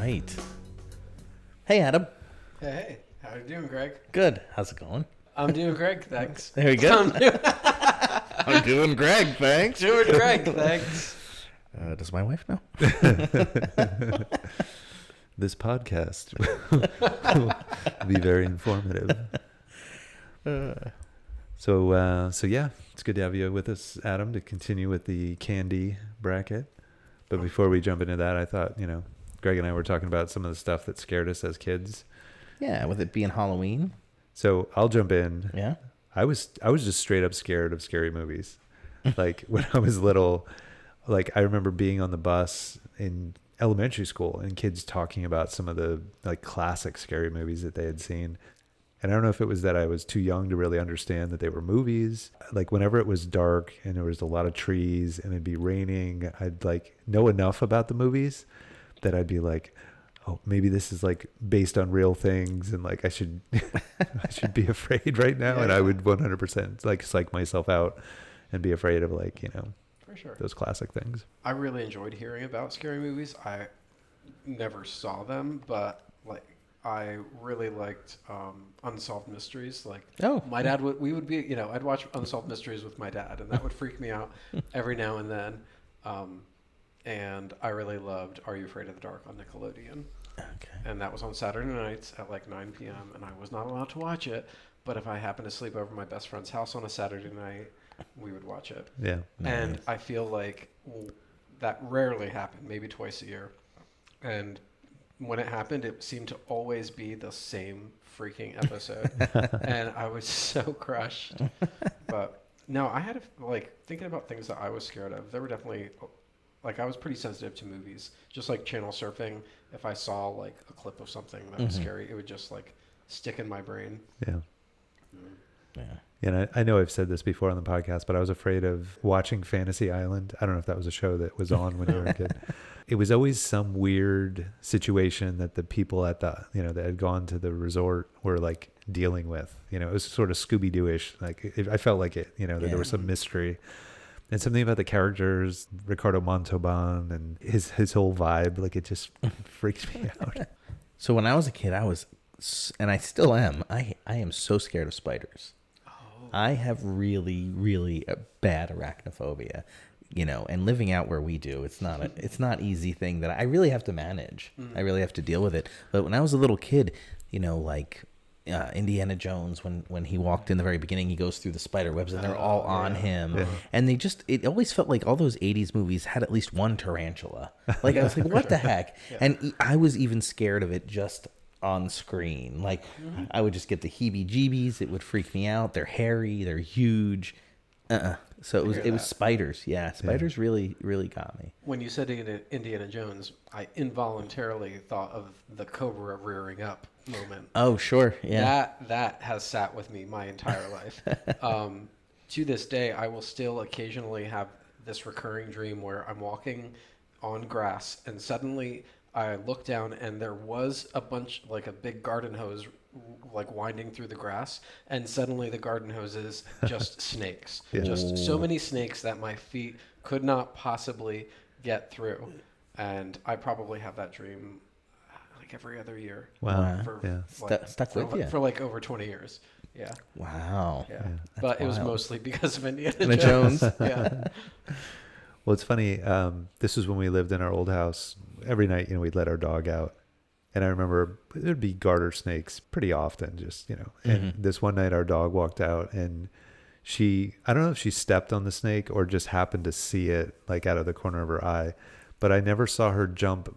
right. Hey, Adam. Hey, how you doing, Greg? Good. How's it going? I'm doing Greg, thanks. There you go. I'm doing Greg, thanks. Doing Greg, thanks. Does my wife know? This podcast will be very informative. So yeah, it's good to have you with us, Adam, to continue with the candy bracket. But before we jump into that, I thought, Greg and I were talking about some of the stuff that scared us as kids. Yeah, with it being Halloween. So I'll jump in. Yeah. I was just straight up scared of scary movies. Like when I was little, like I remember being on the bus in elementary school and kids talking about some of the like classic scary movies that they had seen. And I don't know if it was that I was too young to really understand that they were movies. Like whenever it was dark and there was a lot of trees and it'd be raining, I'd like know enough about the movies that I'd be like, oh, maybe this is like based on real things and like I should I should be afraid right now. Yeah. And I would 100% like psych myself out and be afraid of like, for sure, those classic things. I really enjoyed hearing about scary movies. I never saw them, but like I really liked unsolved mysteries. Like, my dad would be, I'd watch unsolved mysteries with my dad, and that would freak me out every now and then. And I really loved Are You Afraid of the Dark on Nickelodeon. Okay. And that was on Saturday nights at like 9 p.m. and I was not allowed to watch it, but if I happened to sleep over my best friend's house on a Saturday night, we would watch it. Yeah. Nice. And I feel like that rarely happened, maybe twice a year. And when it happened, it seemed to always be the same freaking episode. And I was so crushed. But no, I had thinking about things that I was scared of. There were definitely, I was pretty sensitive to movies. Just like channel surfing, if I saw like a clip of something that was scary, it would just like stick in my brain. Yeah. Yeah. And I know I've said this before on the podcast, but I was afraid of watching Fantasy Island. I don't know if that was a show that was on when you were a kid. It was always some weird situation that the people at the, that had gone to the resort were like dealing with. It was sort of Scooby-Doo-ish. I felt like it, that there was some mystery. And something about the characters, Ricardo Montalban and his whole vibe, like it just freaks me out. So when I was a kid, and I still am, I am so scared of spiders. I have really, really a bad arachnophobia, and living out where we do, it's not easy thing that I really have to manage. I really have to deal with it. But when I was a little kid, Indiana Jones, when he walked in the very beginning, he goes through the spider webs and they're all on him. Yeah. And it always felt like all those 80s movies had at least one tarantula. Like I was like, what the heck? Yeah. And I was even scared of it just on screen. I would just get the heebie-jeebies. It would freak me out. They're hairy. They're huge. So it was spiders. Yeah, spiders really, really got me. When you said Indiana Jones, I involuntarily thought of the cobra rearing up moment. Oh, sure. Yeah. That has sat with me my entire life. To this day, I will still occasionally have this recurring dream where I'm walking on grass and suddenly I look down and there was a big garden hose winding through the grass, and suddenly the garden hose is just snakes. Yeah. Just so many snakes that my feet could not possibly get through. And I probably have that dream every other year. Wow. Stuck with you. For over 20 years. Yeah. Wow. Yeah. But wild. It was mostly because of Indiana Jones. Yeah. Well, it's funny. This was when we lived in our old house. Every night, we'd let our dog out. And I remember there'd be garter snakes pretty often, just, And this one night our dog walked out and I don't know if she stepped on the snake or just happened to see it out of the corner of her eye. But I never saw her jump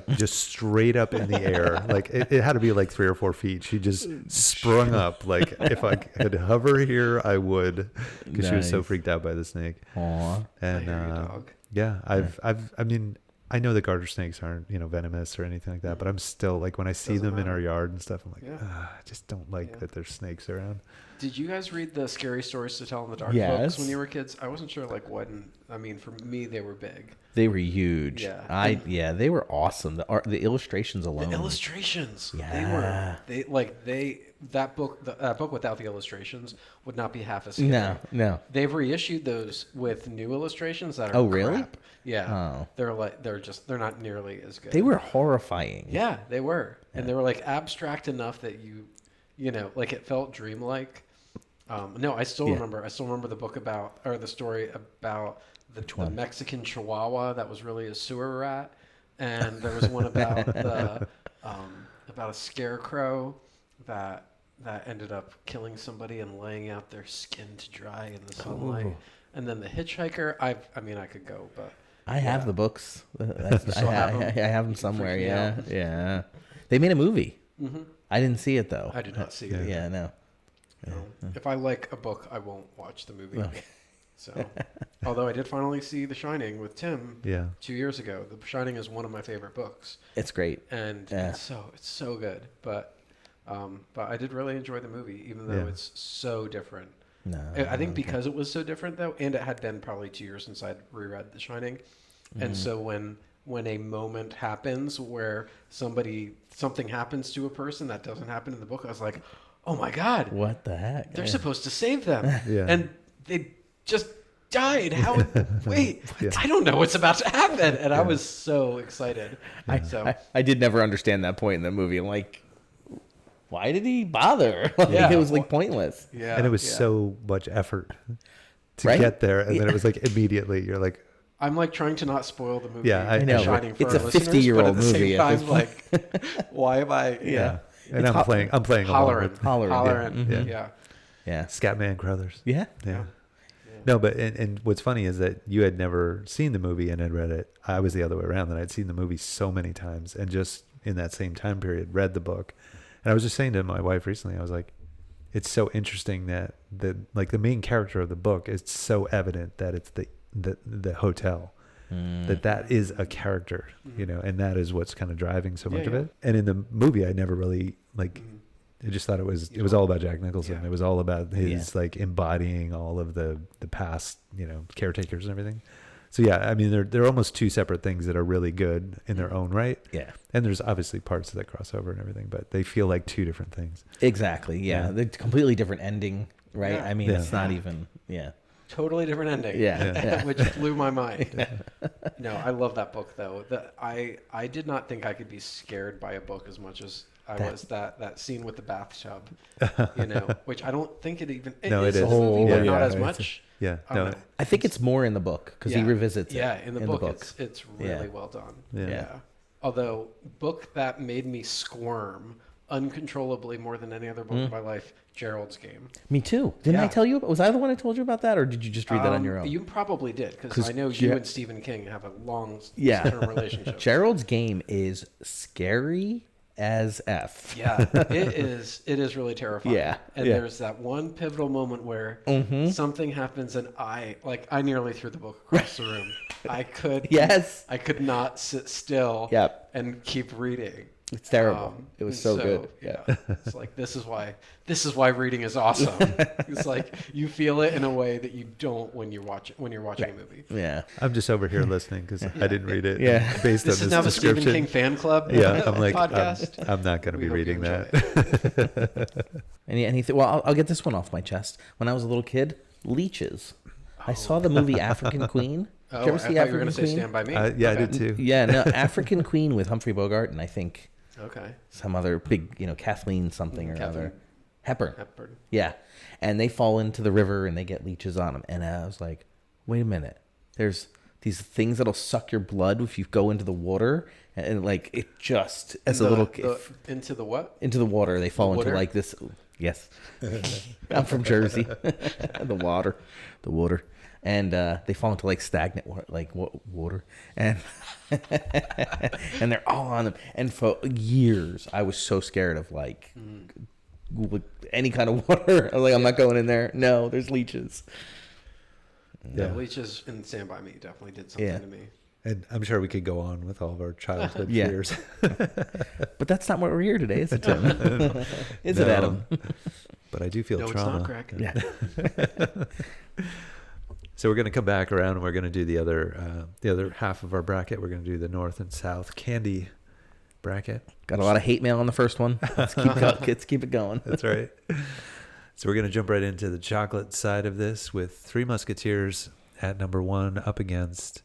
just straight up in the air. It had to be 3 or 4 feet. She just sprung up. If I could hover here, I would, because she was so freaked out by the snake. Aww. And dog. Yeah, I know that garter snakes aren't venomous or anything like that, but I'm still when I see them in our yard and stuff, I'm like, I just don't like that there's snakes around. Did you guys read the Scary Stories to Tell in the Dark books when you were kids? I wasn't sure when I mean, for me, they were big. They were huge. Yeah. They were awesome. The illustrations alone. The illustrations. Yeah. That book without the illustrations would not be half as scary. No. They've reissued those with new illustrations that are Oh, really? crap. Yeah. Oh. They're not nearly as good. They were horrifying. Yeah, they were. And they were like abstract enough that you know, like it felt dreamlike. No, I still remember the book the story about the Mexican Chihuahua that was really a sewer rat, and there was one about about a scarecrow that ended up killing somebody and laying out their skin to dry in the sunlight. Ooh. And then the hitchhiker. I could go, but I have the books. still have them? I have them somewhere. Freak me Yeah, out. yeah. They made a movie. Mm-hmm. I didn't see it though. I did not see it. Yeah, no. If I like a book, I won't watch the movie. Okay. So, although I did finally see The Shining with Tim 2 years ago. The Shining is one of my favorite books, It's great. and it's so good. But I did really enjoy the movie, even though it's so different. No, I think because it was so different, though, and it had been probably 2 years since I'd reread The Shining, and so when a moment happens where something happens to a person that doesn't happen in the book, I was like, oh my God, what the heck? they're supposed to save them. Yeah. And they just died. Wait, I don't know what's about to happen. And I was so excited. I did never understand that point in the movie. I'm like, why did he bother? It was like pointless. Yeah. And it was so much effort to get there. And then it was like immediately you're like, I'm like trying to not spoil the movie. Yeah, I know. The Shining for It's our a listeners, 50-year-old but at the movie same at time, this like, why am I? Yeah. and I'm playing along Hollering. with Hollering. Yeah. Yeah. Yeah. Scatman Crothers. Yeah. Yeah. No, but and what's funny is that you had never seen the movie and had read it. I was the other way around, that I'd seen the movie so many times and just in that same time period read the book. And I was just saying to my wife recently, I was like, it's so interesting that the main character of the book is so evident that it's the hotel. That is a character, you know, and that is what's kind of driving so much of it. And in the movie, I never really I just thought it was all about Jack Nicholson. Yeah. It was all about his like embodying all of the past, you know, caretakers and everything. So yeah, I mean they're almost two separate things that are really good in their own right. Yeah. And there's obviously parts that cross over and everything, but they feel like two different things. Exactly. Yeah. They're completely different ending, right? Yeah. I mean, it's not even. Yeah. Totally different ending. Yeah. Which blew my mind. No, I love that book though. I did not think I could be scared by a book as much as I was that scene with the bathtub, you know, which I don't think it is is. in the movie, but not as much. Yeah. No, I think it's more in the book because he revisits it. Yeah, in the book. It's really well done. Yeah. Although book that made me squirm uncontrollably more than any other book in my life, Gerald's Game. Me too. Didn't I tell you? Was I the one who told you about that, or did you just read that on your own? You probably did, because I know you and Stephen King have a long-term relationship. Gerald's Game is scary as F. Yeah, it is. It is really terrifying. Yeah, and there's that one pivotal moment where something happens, and I nearly threw the book across the room. I could. Yes. I could not sit still. Yep. And keep reading. It's terrible. It was so good. Yeah. It's like this is why reading is awesome. It's like you feel it in a way that you don't when you're watching a movie. Yeah. I'm just over here listening because I didn't read it. Yeah. Based This on is now the description. Stephen King fan club. Yeah, I'm like, podcast. I'm not going to be hope you reading enjoy that. Anything? Well, I'll get this one off my chest. When I was a little kid, leeches. I saw the movie African Queen. Oh, Did you ever see I thought you were African going to say Queen? Stand By Me. Yeah, I did too. Yeah, no, African Queen with Humphrey Bogart and I think Okay. some other big, Kathleen something or Catherine other. Hepburn. Hepburn. Yeah. And they fall into the river and they get leeches on them. And I was like, wait a minute. There's these things that'll suck your blood if you go into the water. And like, it just, as a little kid. Into the what? Into the water. They fall into water? like this. Yes. I'm from Jersey. The water. And they fall into like stagnant water, water, and and they're all on them. And for years, I was so scared of like any kind of water. I was like, I'm not going in there. No, there's leeches. Yeah, leeches in Stand By Me definitely did something to me. And I'm sure we could go on with all of our childhood Yeah. fears. But that's not why we're here today, is it, Tim? Is it, No. Adam? But I do feel No, trauma. it's not, Greg. Yeah. So we're going to come back around and we're going to do the other half of our bracket. We're going to do the North and South candy bracket. Got a lot of hate mail on the first one. Let's keep it going. That's right. So we're going to jump right into the chocolate side of this with Three Musketeers at number 1 up against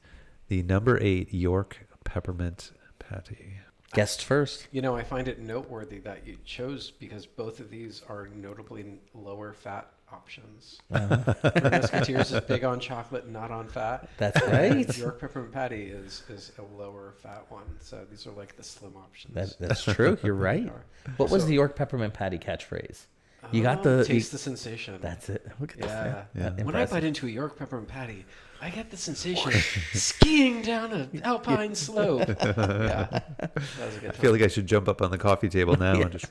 the number 8 York Peppermint Patty. Guest first. You know, I find it noteworthy that you chose because both of these are notably lower fat options. Three Musketeers is big on chocolate, not on fat. That's right. York Peppermint Patty is a lower fat one. So these are like the slim options. That's true. You're right. What was the York Peppermint Patty catchphase? You got taste the sensation. That's it. Look at that. Yeah. When I bite into a York Peppermint Patty, I get the sensation of skiing down an alpine slope. Yeah, that was a good time. I feel like I should jump up on the coffee table now and just.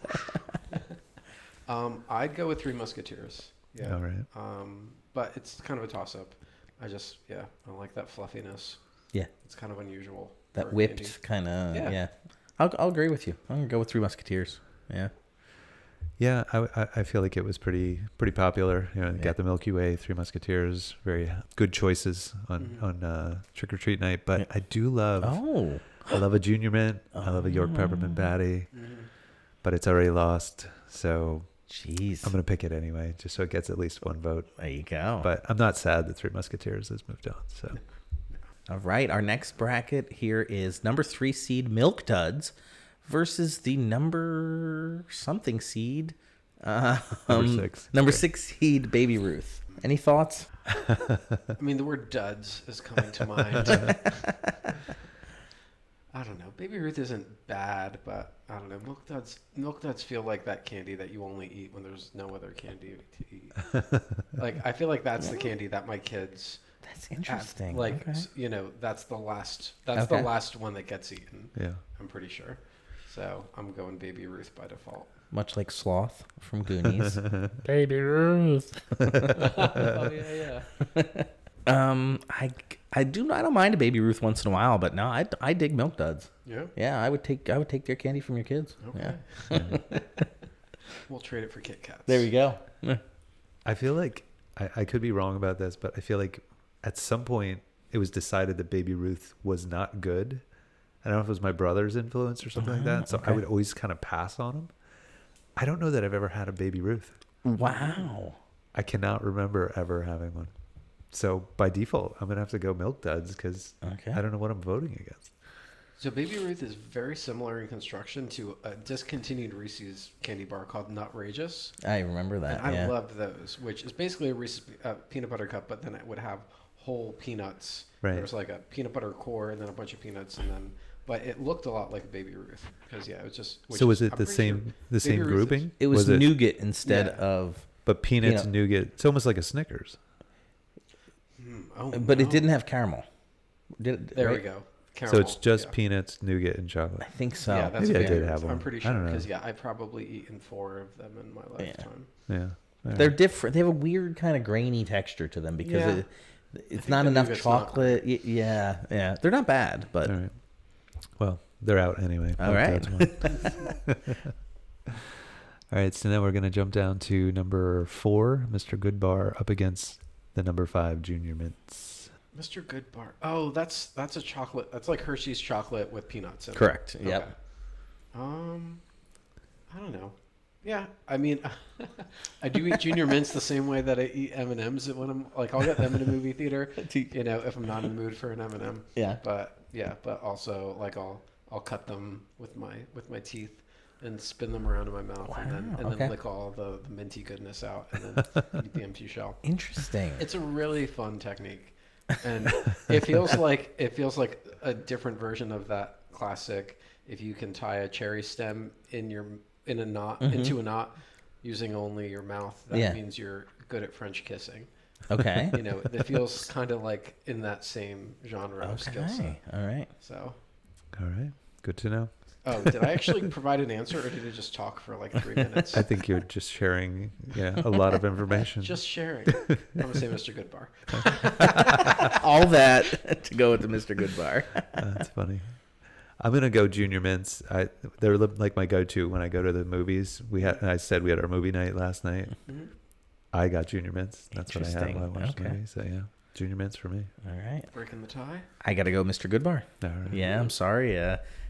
I'd go with Three Musketeers. Yeah. All right. But it's kind of a toss-up. I like that fluffiness. Yeah. It's kind of unusual. That whipped kind of. Yeah. I'll agree with you. I'm gonna go with Three Musketeers. Yeah. Yeah, I feel like it was pretty popular. You know, got the Milky Way, Three Musketeers, very good choices on Trick or Treat night. But I do love. I love a Junior Mint. I love a York Peppermint Patty. But it's already lost, so. Jeez. I'm gonna pick it anyway, just so it gets at least one vote. There you go. But I'm not sad that Three Musketeers has moved on. So. All right, our next bracket here is number 3 seed Milk Duds versus the number something seed, number 6 seed Baby Ruth. Any thoughts? I mean, the word duds is coming to mind. I don't know. Baby Ruth isn't bad, but I don't know. Milk Duds feel like that candy that you only eat when there's no other candy to eat. Like, I feel like that's the candy that my kids. That's interesting. Like, you know, that's the last one that gets eaten. Yeah. I'm pretty sure. So I'm going Baby Ruth by default. Much like Sloth from Goonies. Baby Ruth. Oh yeah. I don't mind a Baby Ruth once in a while, but no, I dig Milk Duds. Yeah. Yeah, I would take their candy from your kids. Okay. Yeah. We'll trade it for Kit Kats. There we go. I feel like I could be wrong about this, but I feel like at some point it was decided that Baby Ruth was not good. I don't know if it was my brother's influence or something like that. So I would always kind of pass on them. I don't know that I've ever had a Baby Ruth. Wow. I cannot remember ever having one. So by default, I'm going to have to go Milk Duds because I don't know what I'm voting against. So Baby Ruth is very similar in construction to a discontinued Reese's candy bar called Nutrageous. I remember that. And I loved those, which is basically a Reese's peanut butter cup, but then it would have whole peanuts. Right. There was like a peanut butter core and then a bunch of peanuts, and then but it looked a lot like Baby Ruth because it was just. So was it the same grouping? It was nougat instead of. But peanuts, nougat. It's almost like a Snickers. But it didn't have caramel. There we go. Caramel, so it's just peanuts, nougat, and chocolate. I think so. Yeah, that's maybe I Baby did Ruth. have one. I'm pretty sure because I've probably eaten 4 of them in my lifetime. Yeah. They're different. They have a weird kind of grainy texture to them because it's not enough chocolate. Yeah. They're not bad, but. All right. Well, they're out anyway. All right. All right. So now we're going to jump down to number 4, Mr. Goodbar, up against the number 5, Junior Mints. Mr. Goodbar. Oh, that's a chocolate. That's like Hershey's chocolate with peanuts in it. Correct. Yep. Okay. I don't know. Yeah, I mean, I do eat Junior Mints the same way that I eat M&Ms when I'm like, I'll get them in a movie theater, you know, if I'm not in the mood for an M&M. Yeah. But also like I'll cut them with my teeth and spin them around in my mouth and then lick all the minty goodness out and then eat the empty shell. Interesting. It's a really fun technique, and it feels like a different version of that classic. If you can tie a cherry stem in a knot into a knot using only your mouth, that means you're good at French kissing. Okay. You know, it feels kind of like in that same genre of skill set. All right. So. All right. Good to know. Oh, did I actually provide an answer, or did I just talk for like 3 minutes? I think you're just sharing, a lot of information. Just sharing. I'm gonna say Mr. Goodbar. All that to go with the Mr. Goodbar. That's funny. I'm gonna go Junior Mints. They're like my go-to when I go to the movies. I said we had our movie night last night. Mm-hmm. I got Junior Mints. That's what I had when I watched the movie. So yeah. Junior Mints for me. All right. Breaking the tie. I got to go Mr. Goodbar. All right. Yeah, I'm sorry.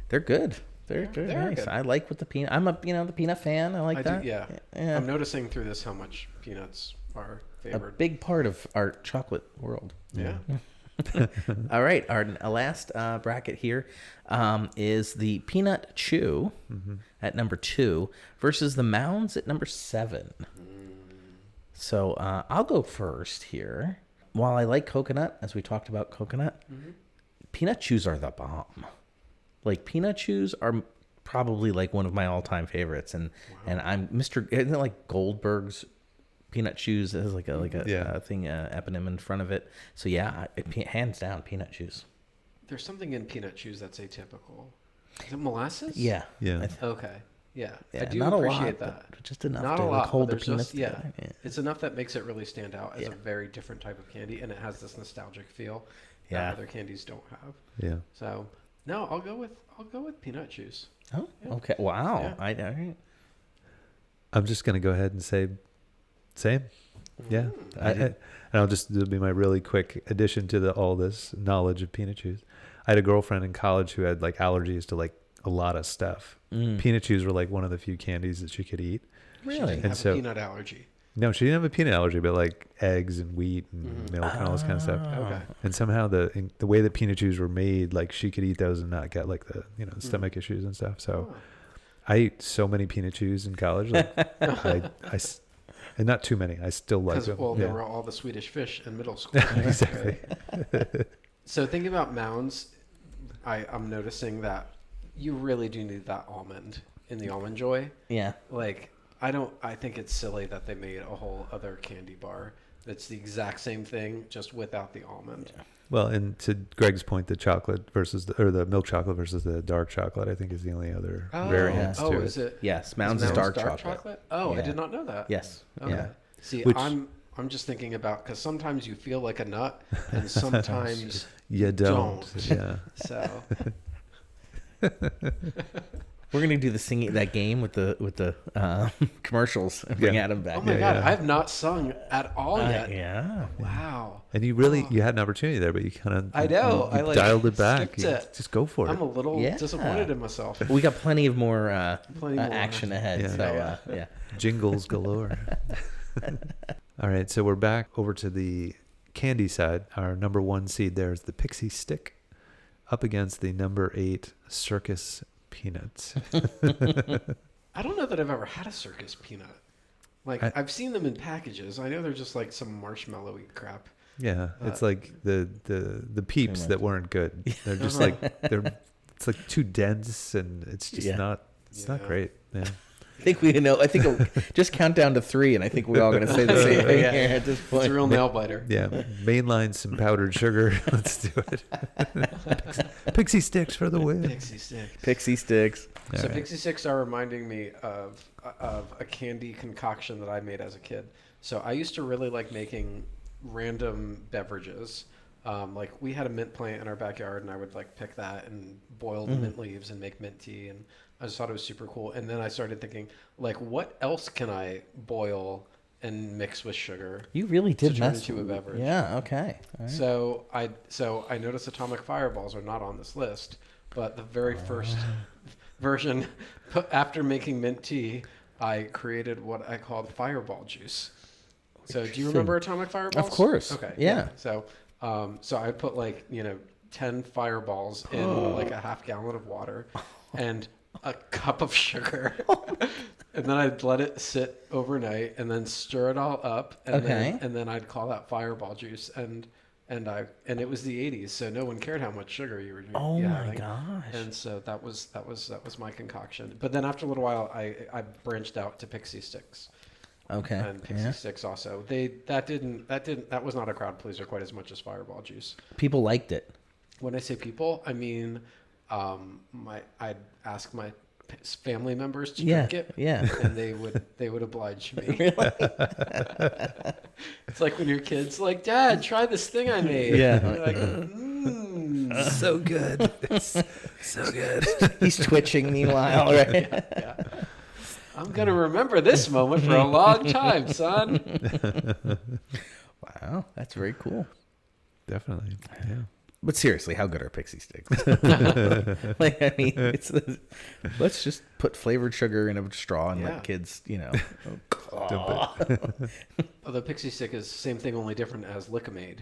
They're good. They're nice. Good. I like with the peanut. I'm the peanut fan. I like that. Yeah. Yeah. I'm noticing through this how much peanuts are A favored. big part of our chocolate world. Yeah. All right, our last bracket here is the Peanut Chew at number 2 versus the Mounds at number 7. So I'll go first here. While I like coconut, as we talked about coconut, Peanut Chews are the bomb. Like, Peanut Chews are probably like one of my all-time favorites, and I'm isn't it like Goldberg's Peanut Chews? It has like a thing eponym in front of it. So yeah, hands down, Peanut Chews. There's something in peanut chews that's atypical. Is it molasses? Yeah. Okay. Yeah. I do not appreciate a lot, that. but just enough Not to a lot, hold but the there's peanuts just, together. Yeah. It's enough that makes it really stand out as a very different type of candy, and it has this nostalgic feel that other candies don't have. Yeah. So no, I'll go with peanut chews. Oh, okay. Wow. Yeah. All right. I'm just gonna go ahead and say same. Yeah. And it'll be my really quick addition to all this knowledge of peanut chews. I had a girlfriend in college who had like allergies to like a lot of stuff. Peanut chews were like one of the few candies that she could eat. Really? She didn't have a peanut allergy. No, she didn't have a peanut allergy, but like eggs and wheat and milk and all this kind of stuff. Okay. And somehow the way that peanut chews were made, like she could eat those and not get like the stomach issues and stuff. So I ate so many peanut chews in college. Like and not too many. I still like them. Well, there were all the Swedish fish in middle school. Right? Exactly. So thinking about Mounds, I'm noticing that you really do need that almond in the Almond Joy. Yeah. Like, I think it's silly that they made a whole other candy bar that's the exact same thing, just without the almond. Yeah. Well, and to Greg's point, the chocolate versus the milk chocolate versus the dark chocolate, I think is the only other variance to it. Is it? Yes, Mounds is dark chocolate. Oh, yeah. I did not know that. Yes. Okay. Yeah. See, I'm just thinking about, because sometimes you feel like a nut, and sometimes you don't. Yeah. So. We're gonna do that game with the commercials and bring Adam back. Oh my God, I have not sung at all yet. Yeah. Wow. And you had an opportunity there, but you kind of I know you dialed it back. Just go for it. I'm a little disappointed in myself. We got plenty more action ahead. Yeah. So yeah. Jingles galore. All right, so we're back over to the candy side. Our number 1 seed there is the Pixie Stick, up against the number 8 Circus Peanuts. I don't know that I've ever had a Circus Peanut. Like, I've seen them in packages. I know they're just like some marshmallowy crap. Yeah, it's like the Peeps that weren't good. They're just like it's like too dense, and it's just not great. Yeah. I think just count down to 3, and I think we're all going to say the same thing here at this point. It's a real nail biter. Yeah, mainline some powdered sugar. Let's do it. Pixie Sticks for the win. Pixie Sticks. So Pixie Sticks are reminding me of a candy concoction that I made as a kid. So I used to really like making random beverages. Like, we had a mint plant in our backyard, and I would like pick that and boil the mint leaves and make mint tea, and I just thought it was super cool. And then I started thinking, like, what else can I boil and mix with sugar? You really did turn into a beverage. Yeah. Okay. All right. So I noticed atomic fireballs are not on this list, but the very first version, after making mint tea, I created what I called fireball juice. So do you remember atomic fireballs? Of course. Okay. Yeah. So I put 10 fireballs in like a half gallon of water and a cup of sugar. And then I'd let it sit overnight and then stir it all up. And then I'd call that fireball juice. And it was the 80s, so no one cared how much sugar you were having. Oh my gosh. And so that was my concoction. But then after a little while I branched out to Pixie Sticks. Okay. And Pixie Sticks also. That was not a crowd pleaser quite as much as fireball juice. People liked it. When I say people, I mean I'd ask my family members to drink it, and they would oblige me. Really? It's like when your kid's like, "Dad, try this thing I made." Yeah. And you're like, so good. It's so good. He's twitching meanwhile, right? Yeah. I'm gonna remember this moment for a long time, son. Wow, that's very cool. Definitely. Yeah. But seriously, how good are pixie sticks? Like, I mean, let's just put flavored sugar in a straw and let kids, The pixie stick is the same thing, only different as Lick-O-Made.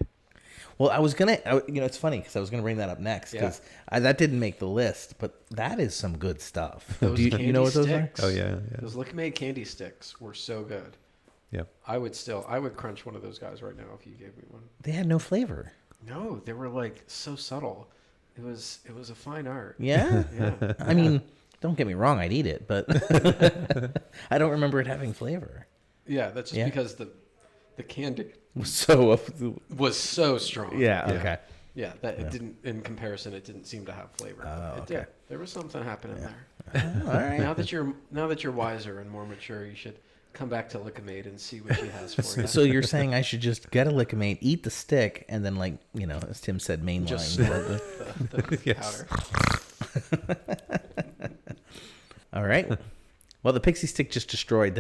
Well, it's funny because I was gonna bring that up next because that didn't make the list, but that is some good stuff. Those Do you know what those are? Oh yeah. Those Lick-O-Made candy sticks were so good. Yep. I would crunch one of those guys right now if you gave me one. They had no flavor. No, they were like so subtle. It was a fine art. Yeah? Yeah. I mean, don't get me wrong, I'd eat it, but I don't remember it having flavor. Yeah, that's just because the candy So was so strong. yeah, okay. Yeah, it didn't. In comparison, it didn't seem to have flavor. Oh, It okay. did. There was something happening there. Oh, all right. Now that you're wiser and more mature, you should come back to Lick-O-Made and see what she has for you. So you're saying I should just get a Lick-O-Made, eat the stick, and then, like, as Tim said, mainline. Just snort the powder. All right. Well, the pixie stick just destroyed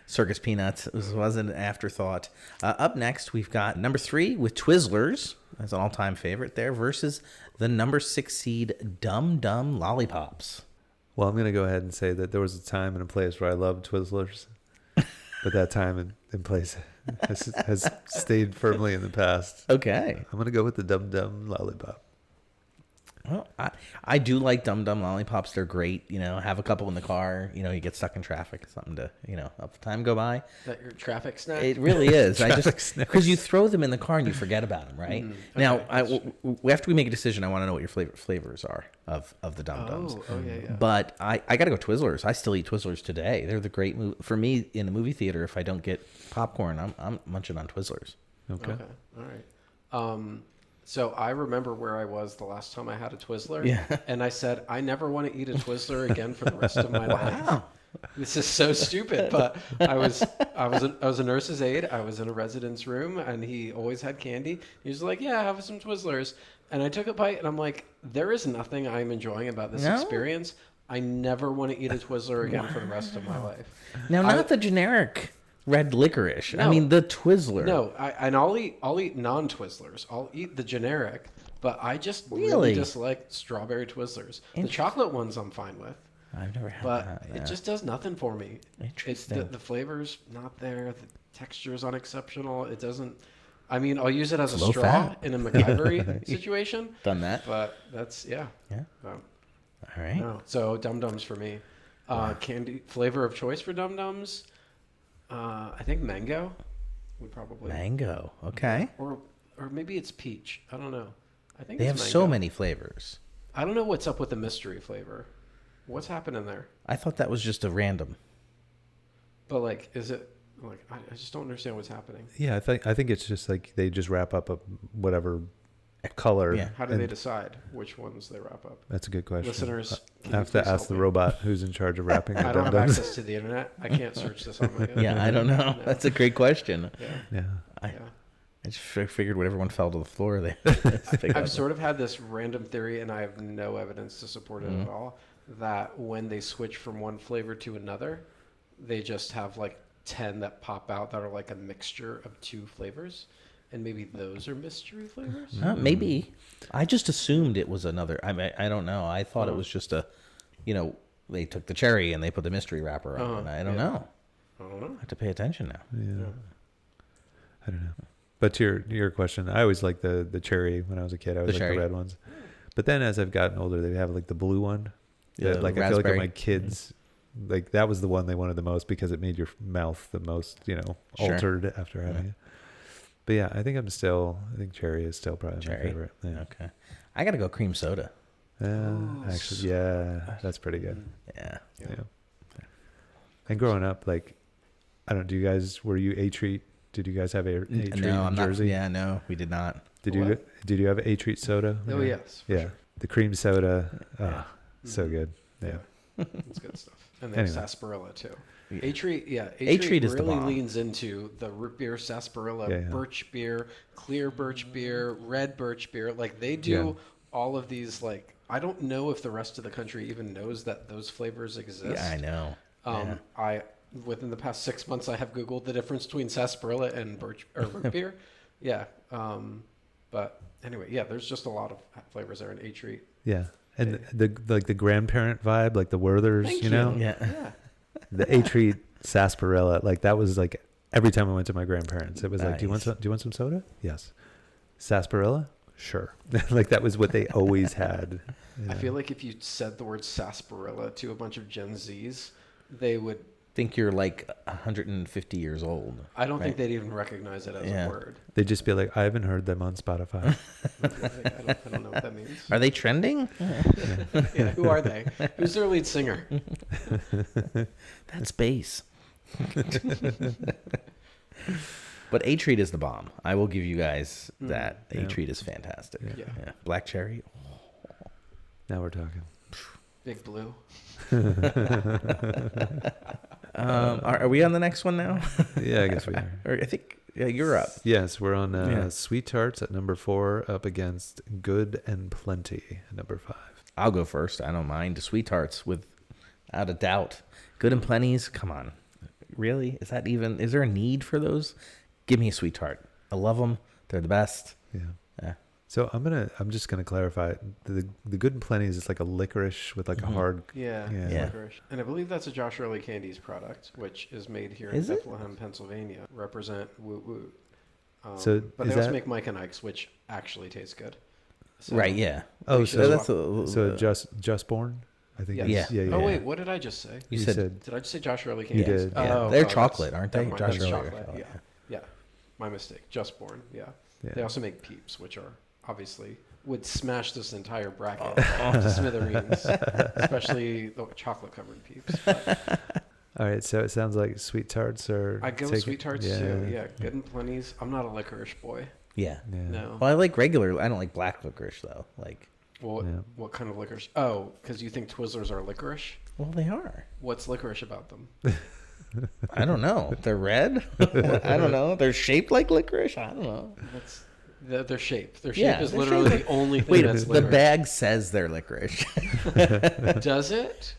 Circus Peanuts. It wasn't an afterthought. Up next, we've got number 3 with Twizzlers. That's an all-time favorite there versus the number 6 seed Dum Dum Lollipops. Well, I'm going to go ahead and say that there was a time and a place where I loved Twizzlers, but that time and place has stayed firmly in the past. Okay. I'm going to go with the Dum Dum Lollipop. Well, I do like Dum Dum Lollipops. They're great. Have a couple in the car. You get stuck in traffic. Something to, help the time go by. Is that your traffic snack? It really is. Because you throw them in the car and you forget about them, right? Okay, Now, after we make a decision, I want to know what your flavors are of the Dum Dums. Oh, yeah. But I got to go Twizzlers. I still eat Twizzlers today. They're the great for me in the movie theater. If I don't get popcorn, I'm munching on Twizzlers. Okay. All right. So I remember where I was the last time I had a Twizzler, and I said I never want to eat a Twizzler again for the rest of my life. This is so stupid, but I was a nurse's aide. I was in a resident's room, and he always had candy. He was like, "Yeah, have some Twizzlers," and I took a bite, and I'm like, "There is nothing I'm enjoying about this experience. I never want to eat a Twizzler again for the rest of my life." Now, not the generic red licorice. No. I mean the Twizzler. No, I'll eat non-Twizzlers. I'll eat the generic, but I just really dislike strawberry Twizzlers. The chocolate ones I'm fine with. I've never had But that. it just does nothing for me. Interesting. The flavor's not there. The texture's unexceptional. It doesn't. I mean, I'll use it as a low straw fat. in a MacGyver situation. Done that. But that's Yeah. All right. No. So Dum Dums for me. Candy flavor of choice for Dum Dums. I think mango would probably Mango. Okay. or maybe it's peach. I don't know. I think They it's have so mango. many flavors. I don't know what's up with the mystery flavor. What's happening there? I thought that was just a random. But like, is it like I just don't understand what's happening. Yeah, I think it's just like they just wrap up a whatever color. Yeah. How do they decide which ones they wrap up? That's a good question. Listeners, I have to ask the robot who's in charge of wrapping the I don't have Dum-Dums. access to the internet. I can't search this on my own. Yeah, I don't know. No. That's a great question. Yeah. I Yeah. just figured whatever one fell to the floor, they. I've sort of had this random theory, and I have no evidence to support it at all, that when they switch from one flavor to another, they just have like 10 that pop out that are like a mixture of 2 flavors. And maybe those are mystery flavors? Maybe. I just assumed it was another. I don't know. I thought it was just they took the cherry and they put the mystery wrapper on. And I don't know. I don't know. I have to pay attention now. Yeah. I don't know. But to your question, I always liked the cherry when I was a kid. I always liked the red ones. But then as I've gotten older, they have like the blue one. Yeah, That, like I feel like my kids, like that was the one they wanted the most because it made your mouth the most, altered after having it. But yeah, I think cherry is still probably my favorite. Yeah. Okay. I got to go cream soda. Actually, yeah, that's pretty good. Yeah. And growing up, like, I don't. Were you A Treat? Did you guys have a treat in Jersey? No, we did not. Did you have A Treat soda? Oh, yes. Yeah. Sure. The cream soda. So good. Yeah. It's good stuff. And then sarsaparilla, too. A-Treat, A-Treat is the really bomb. leans into the root beer, sarsaparilla, birch beer, clear birch beer, red birch beer. Like, they do all of these, like, I don't know if the rest of the country even knows that those flavors exist. Yeah, I know. Within the past 6 months, I have Googled the difference between sarsaparilla and root beer. Yeah. But But anyway, yeah, there's just a lot of flavors there in A Treat. Yeah. And the grandparent vibe, like the Werthers, Thank you know? Yeah. The A Treat sarsaparilla, like that was like every time I went to my grandparents, it was like, do you want some soda? Yes. Sarsaparilla? Sure. Like that was what they always had. I feel like if you said the word sarsaparilla to a bunch of Gen Zs, they would think you're like 150 years old. I don't think they'd even recognize it as a word. They'd just be like, I haven't heard them on Spotify. I don't know what that means. Are they trending? Yeah, who are they? Who's their lead singer? That's bass. But A Treat is the bomb. I will give you guys that. A Treat is fantastic. Yeah. Black cherry. Now we're talking. Big Blue. Are we on the next one now? Yeah, I guess we are. Or I think you're up. Yes, we're on Sweet Tarts at number 4 up against Good and Plenty at number 5. I'll go first. I don't mind. Sweet Tarts, without a doubt. Good and Plenty's. Come on. Really? Is there a need for those? Give me a Sweet Tart. I love them. They're the best. Yeah. So I'm just gonna clarify. The Good and Plenty is like a licorice with like a hard. Yeah. Licorice. And I believe that's a Josh Early Candies product, which is made here in Bethlehem, Pennsylvania. Represent Woot Woot. But they also make Mike and Ike's, which actually tastes good. So right. Yeah. Oh, so Just Born. I think. Yeah. Oh wait, what did I just say? You said. Did I just say Josh Early Candies? You did. Yeah. They're chocolate, aren't they? Josh Early. Chocolate. Yeah. My mistake. Just Born. Yeah. They also make Peeps, which are obviously would smash this entire bracket to smithereens, especially the chocolate covered Peeps. But. All right, so it sounds like Sweet Tarts are. I go with Sweet Tarts too. Yeah, Good and Plenty's. I'm not a licorice boy. Yeah. No. Well, I like regular. I don't like black licorice though. Like. Well, what kind of licorice? Oh, because you think Twizzlers are licorice? Well, they are. What's licorice about them? I don't know. They're red. I don't know. They're shaped like licorice. I don't know. Their shape. Their shape is literally the only thing that's licorice. The bag says they're licorice. Does it?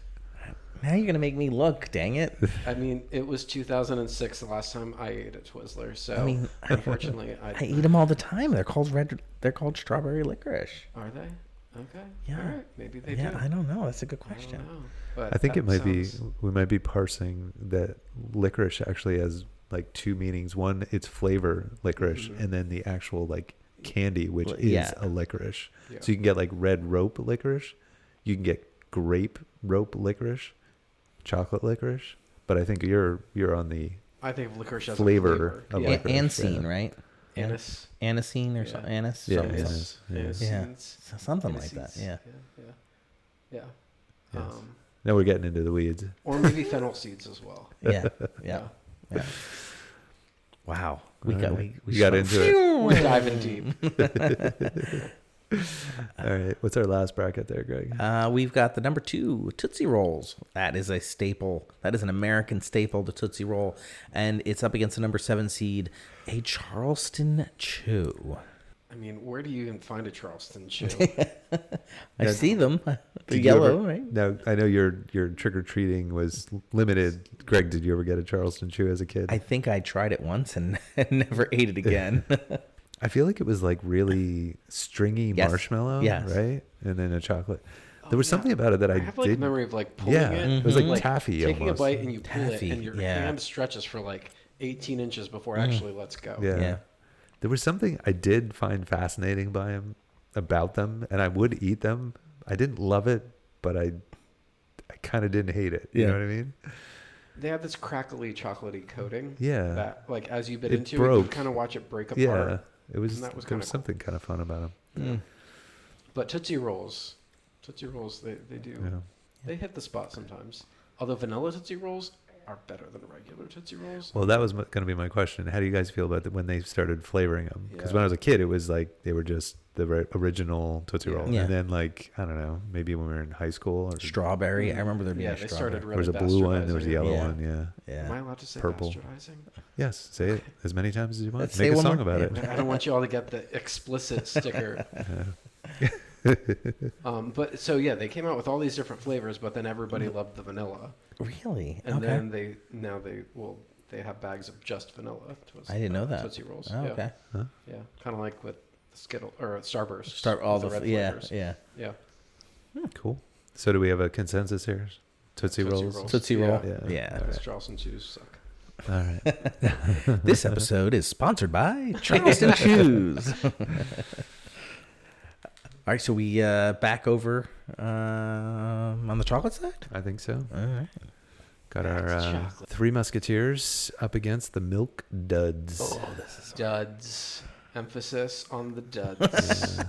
Now you're gonna make me look. Dang it! I mean, it was 2006 the last time I ate a Twizzler. So unfortunately, I eat them all the time. They're called red. They're called strawberry licorice. Are they? Okay. Yeah. All right. Maybe they do. Yeah, I don't know. That's a good question. I don't know. But I think it might be. We might be parsing that licorice actually has like two meanings. One, it's flavor licorice, and then the actual like candy, which is a licorice. Yeah. So you can get like red rope licorice, you can get grape rope licorice, chocolate licorice. But I think you're on the. I think of licorice as flavor a of licorice. Anisine, right? Anisine or something. Anise. Yeah. Something like that. Yeah. Yeah. Yes. Now we're getting into the weeds. Or maybe fennel seeds as well. Yeah. Wow. We got into it. We're diving deep. All right. What's our last bracket there, Greg? We've got the number 2, Tootsie Rolls. That is a staple. That is an American staple, the Tootsie Roll. And it's up against the number 7 seed, a Charleston Chew. I mean, where do you even find a Charleston Chew? I see them. They're yellow, right? Now, I know your trick-or-treating was limited. Greg, did you ever get a Charleston Chew as a kid? I think I tried it once and never ate it again. I feel like it was like really stringy marshmallow, right? And then a chocolate. There was something about it that I have like a memory of like pulling it. It was like taffy taking almost. a bite and you pull it and your hand stretches for like 18 inches before it actually lets go. Yeah. There was something I did find fascinating about them, and I would eat them. I didn't love it, but I kind of didn't hate it. You know what I mean? They have this crackly, chocolatey coating. Yeah. That, like, as you bit into broke. it, you kind of watch it break apart. Yeah. There was cool. something kind of fun about them. But Tootsie Rolls, they do. Yeah. They hit the spot sometimes. Although vanilla Tootsie Rolls are better than regular Tootsie Rolls. Well, that was going to be my question. How do you guys feel about when they started flavoring them? Because when I was a kid, it was like they were just the original Tootsie Roll. And then, like, I don't know, maybe when we were in high school. Or strawberry. I remember there being a they strawberry. started really there was a blue one. There was a yellow one. Yeah. Am I allowed to say purple? Bastardizing? Yes. Say it as many times as you want. Make a song about it. I don't want you all to get the explicit sticker. But so they came out with all these different flavors, but then everybody loved the vanilla. Really? And then they have bags of just vanilla. I didn't know that. Tootsie Rolls. Oh, okay. Yeah, kind of like with Skittle or Starburst. Start all with the flavors. yeah. Cool. So do we have a consensus here? Tootsie Rolls. Tootsie Roll. Yeah. Because Charleston Chews suck. All right. This episode is sponsored by Charleston Chews. All right, so we back over on the chocolate side? I think so. All right. Got our Three Musketeers up against the Milk Duds. Oh, this is duds. Emphasis on the duds.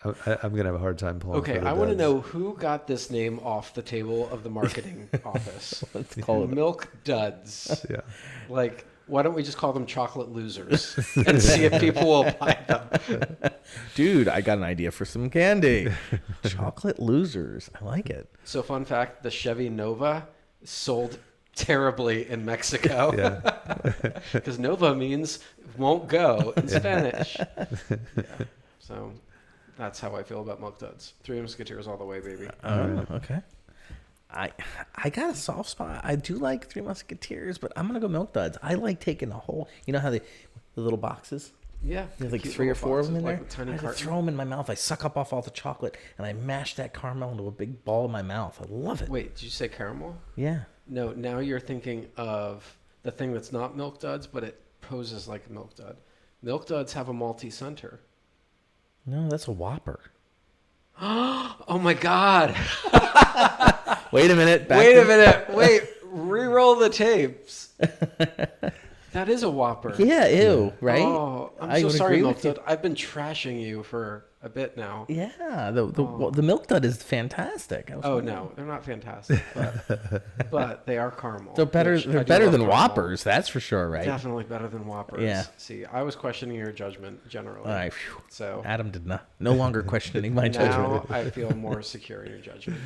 I'm going to have a hard time pulling. Okay, I want to know who got this name off the table of the marketing office. Let's call it Milk Duds. Yeah. Like, why don't we just call them chocolate losers and see if people will buy them? Dude, I got an idea for some candy. Chocolate losers. I like it. So, fun fact, the Chevy Nova sold terribly in Mexico. Yeah. Because Nova means won't go in Spanish. Yeah. So, that's how I feel about Milk Duds. Three Musketeers all the way, baby. Okay. I got a soft spot. I do like Three Musketeers, but I'm gonna go Milk Duds. I like taking a whole. You know how the little boxes. Yeah. There's like cute 3 or 4 of them in like there. with tiny I just throw them in my mouth. I suck up off all the chocolate and I mash that caramel into a big ball in my mouth. I love it. Wait, did you say caramel? Yeah. No, now you're thinking of the thing that's not Milk Duds, but it poses like a Milk Dud. Milk Duds have a malty center. No, that's a Whopper. Oh my God. Wait a minute. Wait, re-roll the tapes. That is a Whopper. Yeah, ew, right? Oh, I'm so sorry, Milk Dud. I've been trashing you for a bit now. Yeah, the Milk Dud is fantastic. Oh no, they're not fantastic, but they are caramel. They're better. They're better than Whoppers, that's for sure, right? Definitely better than Whoppers. Yeah. See, I was questioning your judgment generally. All right. So Adam did no longer questioning my judgment. Now I feel more secure in your judgment.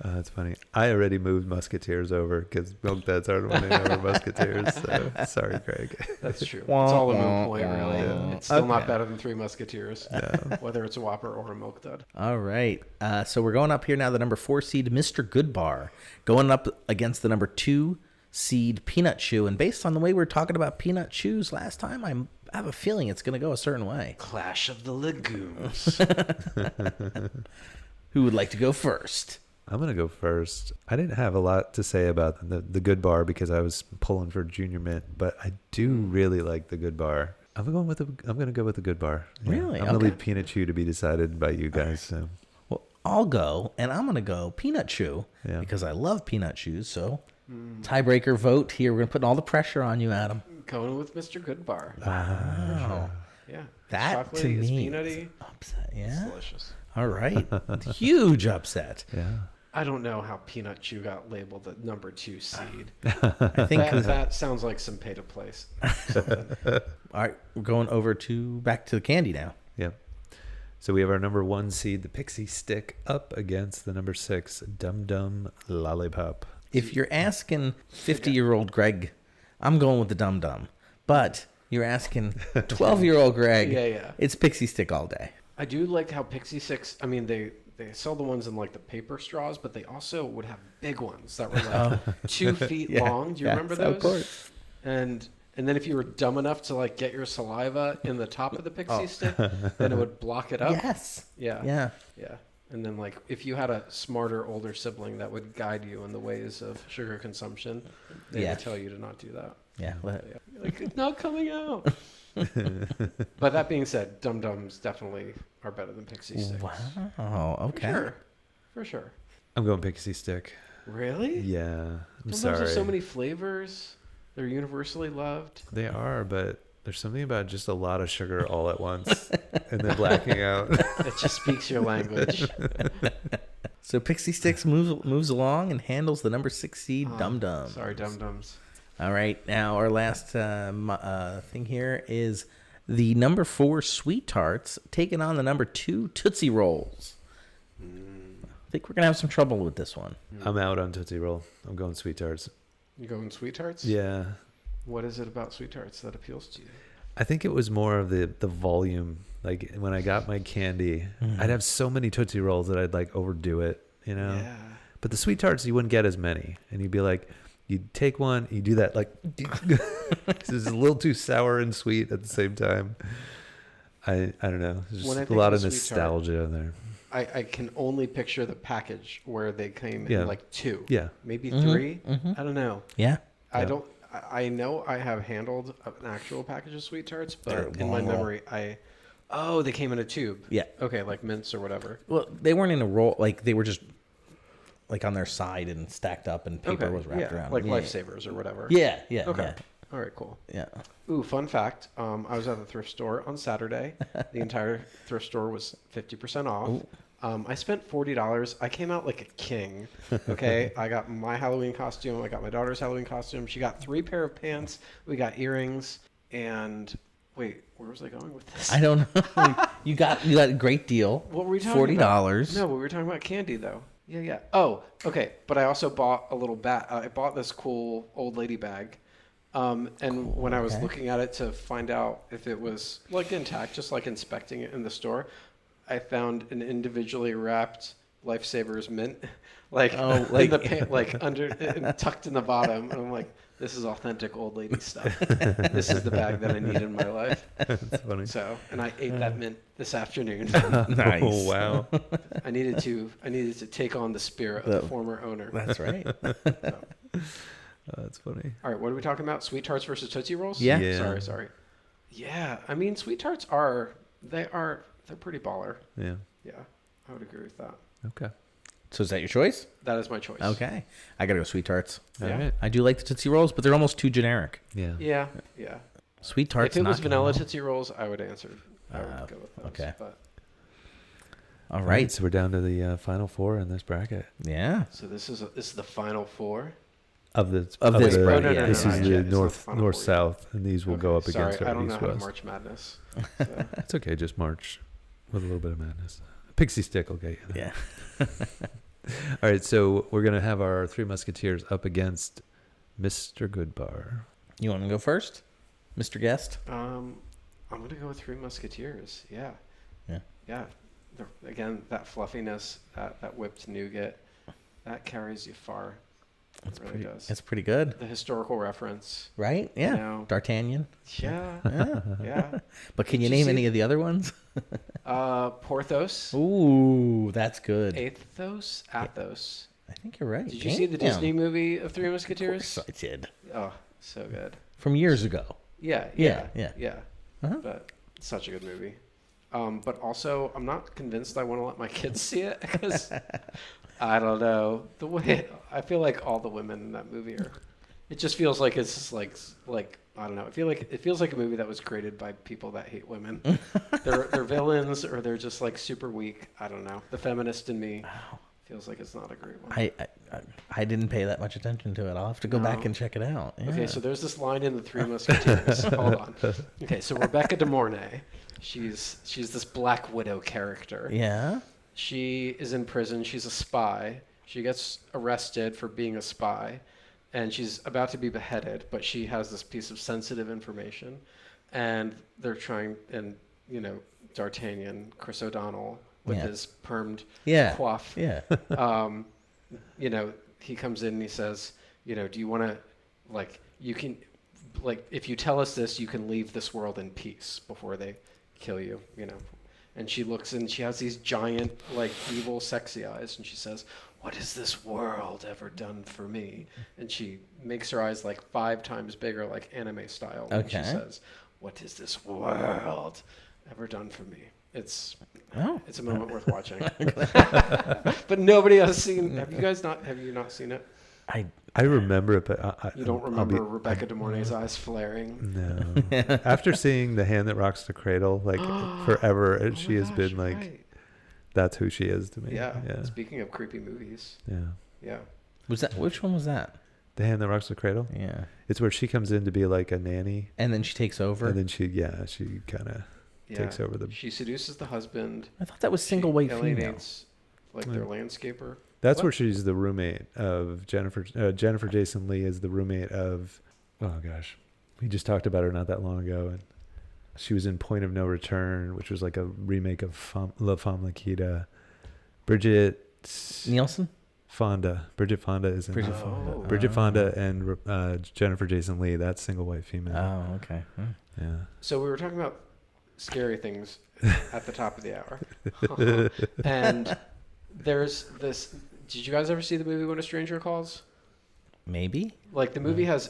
That's funny. I already moved Musketeers over because Milk Duds aren't winning over Musketeers. So sorry, Craig. That's true. It's all a moot point, really. Yeah. It's still not better than Three Musketeers, whether it's a Whopper or a Milk Dud. All right. So we're going up here now. The number 4 seed, Mr. Goodbar, going up against the number 2 seed, Peanut Chew. And based on the way we were talking about Peanut Chews last time, I have a feeling it's going to go a certain way. Clash of the Legumes. Who would like to go first? I'm going to go first. I didn't have a lot to say about the Good Bar because I was pulling for Junior Mint, but I do really like the Good Bar. I'm going to go with the Good Bar. Yeah. Really? I'm going to leave Peanut Chew to be decided by you guys. So. Well, I'll go, and I'm going to go Peanut Chew because I love Peanut Chews. So tiebreaker vote here. We're going to put all the pressure on you, Adam. Going with Mr. Goodbar. Wow. Yeah. That chocolatey, to it's me peanutty. Upset. Yeah. It's delicious. All right. Huge upset. Yeah. I don't know how Peanut Chew got labeled the number 2 seed. I think that sounds like some pay to place. All right, we're going over back to the candy now. Yeah. So we have our number 1 seed, the Pixie Stick, up against the number 6, Dum Dum Lollipop. If you're asking 50-year-old Greg, I'm going with the Dum Dum. But you're asking 12-year-old Greg, it's Pixie Stick all day. I do like how Pixie Sticks, I mean, they sell the ones in like the paper straws, but they also would have big ones that were like 2 feet long. Do you remember those? Of course. And then if you were dumb enough to like get your saliva in the top of the Pixie Stick, then it would block it up. Yes. Yeah. And then like if you had a smarter older sibling that would guide you in the ways of sugar consumption, they would tell you to not do that. Yeah. Like it's not coming out. But that being said, Dum Dums definitely are better than Pixie Sticks. Wow. Okay. For sure. I'm going Pixie Stick. Really? Yeah. I'm Dum sorry. Dums have so many flavors. They're universally loved. They are, but there's something about just a lot of sugar all at once and then blacking out. It just speaks your language. So Pixie Sticks moves along and handles the number 6 seed, Dum Dum. Sorry, Dum Dums. All right, now our last thing here is the number 4 Sweet Tarts taking on the number 2 Tootsie Rolls. I think we're going to have some trouble with this one. I'm out on Tootsie Roll. I'm going Sweet Tarts. You going Sweet Tarts? Yeah. What is it about Sweet Tarts that appeals to you? I think it was more of the volume. Like when I got my candy, I'd have so many Tootsie Rolls that I'd like overdo it, you know? Yeah. But the Sweet Tarts, you wouldn't get as many. And you'd be like, you'd take one, you do that like, it's a little too sour and sweet at the same time. I don't know. There's When I just a think lot of of a sweet tart, nostalgia there. I can only picture the package where they came Yeah. in like 2, Yeah. maybe Mhm, 3. mhm. I don't know. Yeah. I Yeah. don't. I know I have handled an actual package of sweet tarts, They're but in my long roll. memory, oh, they came in a tube. Yeah. Okay, like mints or whatever. Well, they weren't in a roll. Like they were just like on their side and stacked up, and paper Okay, was wrapped yeah, around. like yeah. Lifesavers or whatever. Yeah. Yeah. Okay. All right, cool. Yeah. Ooh, fun fact. I was at the thrift store on Saturday. The entire thrift store was 50% off. Ooh. I spent $40. I came out like a king. Okay, I got my Halloween costume. I got my daughter's Halloween costume. She got 3 pair of pants. We got earrings. And wait, where was I going with this? I don't know. you got a great deal. What were we talking about? $40. No, but we were talking about candy though. Yeah, yeah. Oh, okay. But I also bought a little bag. I bought this cool old lady bag. And when I was okay. looking at it to find out if it was like intact, just like inspecting it in the store, I found an individually wrapped Lifesavers mint, like in the like under and tucked in the bottom. And I'm like, this is authentic old lady stuff. This is the bag that I need in my life. That's funny. So, and I ate that mint this afternoon. Nice. Oh wow. I needed to take on the spirit of the former owner. That's right. So. That's funny. All right, what are we talking about? Sweet tarts versus Tootsie Rolls? Yeah. Yeah. Sorry. Yeah, I mean, sweet tarts they're pretty baller. Yeah. Yeah, I would agree with that. Okay. So is that your choice? That is my choice. Okay. I gotta go sweet tarts. All Yeah. right. I do like the Tootsie Rolls, but they're almost too generic. Yeah. Yeah, yeah. Sweet tarts. If it was not vanilla gonna- Tootsie Rolls, I would answer. I would go with those. okay. But, All right. So we're down to the final 4 in this bracket Yeah. so this is the final 4. of the Of this the- bracket, no, This no, is no, the it's not north final north 4 yet. south, and these will go up Sorry, against I our don't know east how to west. March Madness. So. It's okay. Just march with a little bit of madness. Pixie stick will get you there. Yeah. All right. So we're gonna have our 3 Musketeers up against Mr. Goodbar. You want to go first, Mr. Guest? I'm gonna go with 3 Musketeers. Yeah. Yeah. Yeah. Again, that fluffiness, that whipped nougat, that carries you far. It really does. It's pretty good, The historical reference. right? Yeah. know. D'Artagnan. Yeah. Yeah. Yeah. But can Did you you name see- any of the other ones? Porthos. Ooh, that's good. Athos. Athos. I think you're right. Did you see the Damn. Disney movie of 3 Of Musketeers? course I did. Oh, so good. From years ago. Yeah. Yeah, Yeah. yeah. Yeah. Uh-huh. But such a good movie. But also, I'm not convinced I want to let my kids see it because I don't know the way. I feel like all the women in that movie are. It just feels like it's just like I don't know. It feels like a movie that was created by people that hate women. they're villains or they're just like super weak. I don't know. The feminist in me feels like it's not a great one. I didn't pay that much attention to it. I'll have to go No. back and check it out. Yeah. Okay, so there's this line in the 3 Musketeers. Hold on. Okay, so Rebecca De Mornay, she's this Black Widow character. Yeah. She is in prison. She's a spy. She gets arrested for being a spy, and she's about to be beheaded. But she has this piece of sensitive information, and they're trying. And D'Artagnan, Chris O'Donnell, with Yeah. his permed Yeah. coif. Yeah. He comes in and he says, do you want to, you can, if you tell us this, you can leave this world in peace before they kill you, And she looks and she has these giant, evil, sexy eyes, and she says, "What has this world ever done for me?" And she makes her eyes 5 times bigger, like anime style. And she Okay. says, "What has this world ever done for me?" It's a moment worth watching. But nobody has seen. Have you not seen it? I remember it, but You don't remember Rebecca De Mornay's eyes flaring? No. After seeing The Hand That Rocks the Cradle, forever, she has been right. that's who she is to me. Yeah. Speaking of creepy movies. Yeah. Yeah. Which one was that? The Hand That Rocks the Cradle. Yeah. It's where she comes in to be like a nanny, And then she takes over. and then she kind of takes over the. She seduces the husband. I thought that was single white female. alienates, their landscaper. That's What? where she's the roommate of Jennifer. Jennifer Jason Leigh is the roommate of. Oh gosh, we just talked about her not that long ago, and she was in Point of No Return, which was like a remake of La Femme Nikita. Bridget Nielsen? Fonda. Bridget Fonda is in Bridget that. Fonda. Bridget Fonda and Jennifer Jason Leigh. That's single white female. Oh, okay. Yeah. So we were talking about scary things at the top of the hour. And there's this. Did you guys ever see the movie When a Stranger Calls? Maybe. Like the movie has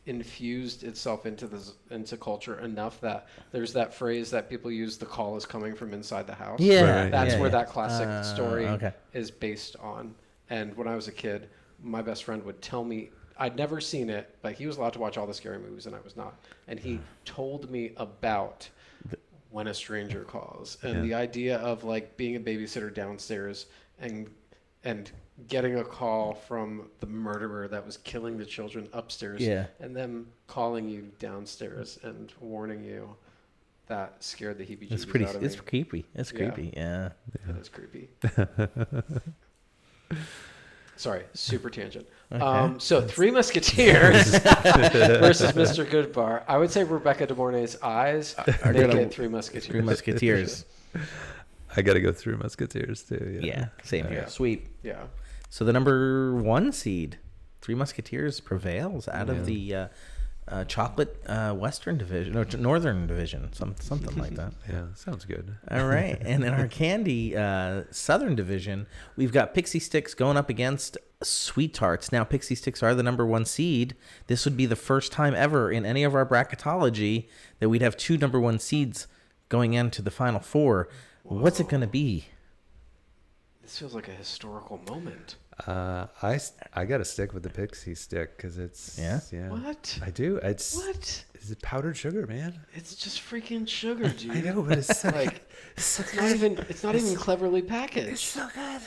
infused itself into culture enough that there's that phrase that people use: "The call is coming from inside the house." Yeah, Right. That's yeah, where yeah. that classic story Okay. is based on. And when I was a kid, my best friend would tell me, I'd never seen it, but he was allowed to watch all the scary movies and I was not. And he told me about When a Stranger Calls and the idea of like being a babysitter downstairs and getting a call from the murderer that was killing the children upstairs and them calling you downstairs and warning you. That scared the heebie-jeebies out of me. It's creepy. It's creepy. Yeah. It is creepy. Sorry, super tangent. Okay. So Three Musketeers versus Mr. Goodbar. I would say Rebecca De Mornay's eyes make it Three Musketeers. Three Musketeers. I got to go through Musketeers too. Yeah, same here. Sweet. Yeah. So the number 1 seed, Three Musketeers, prevails out of the chocolate Western division, or Northern division, something like that. Yeah, sounds good. All right. And in our candy Southern division, we've got Pixie Sticks going up against Sweet Tarts. Now, Pixie Sticks are the number 1 seed. This would be the first time ever in any of our bracketology that we'd have 2 number 1 seeds going into the final 4. Whoa. What's it going to be? This feels like a historical moment. I got to stick with the Pixie Stick because it's What? I do. It's It's powdered sugar, man. It's just freaking sugar, dude. I know, but it's so like it's it's not even cleverly packaged. It's so good.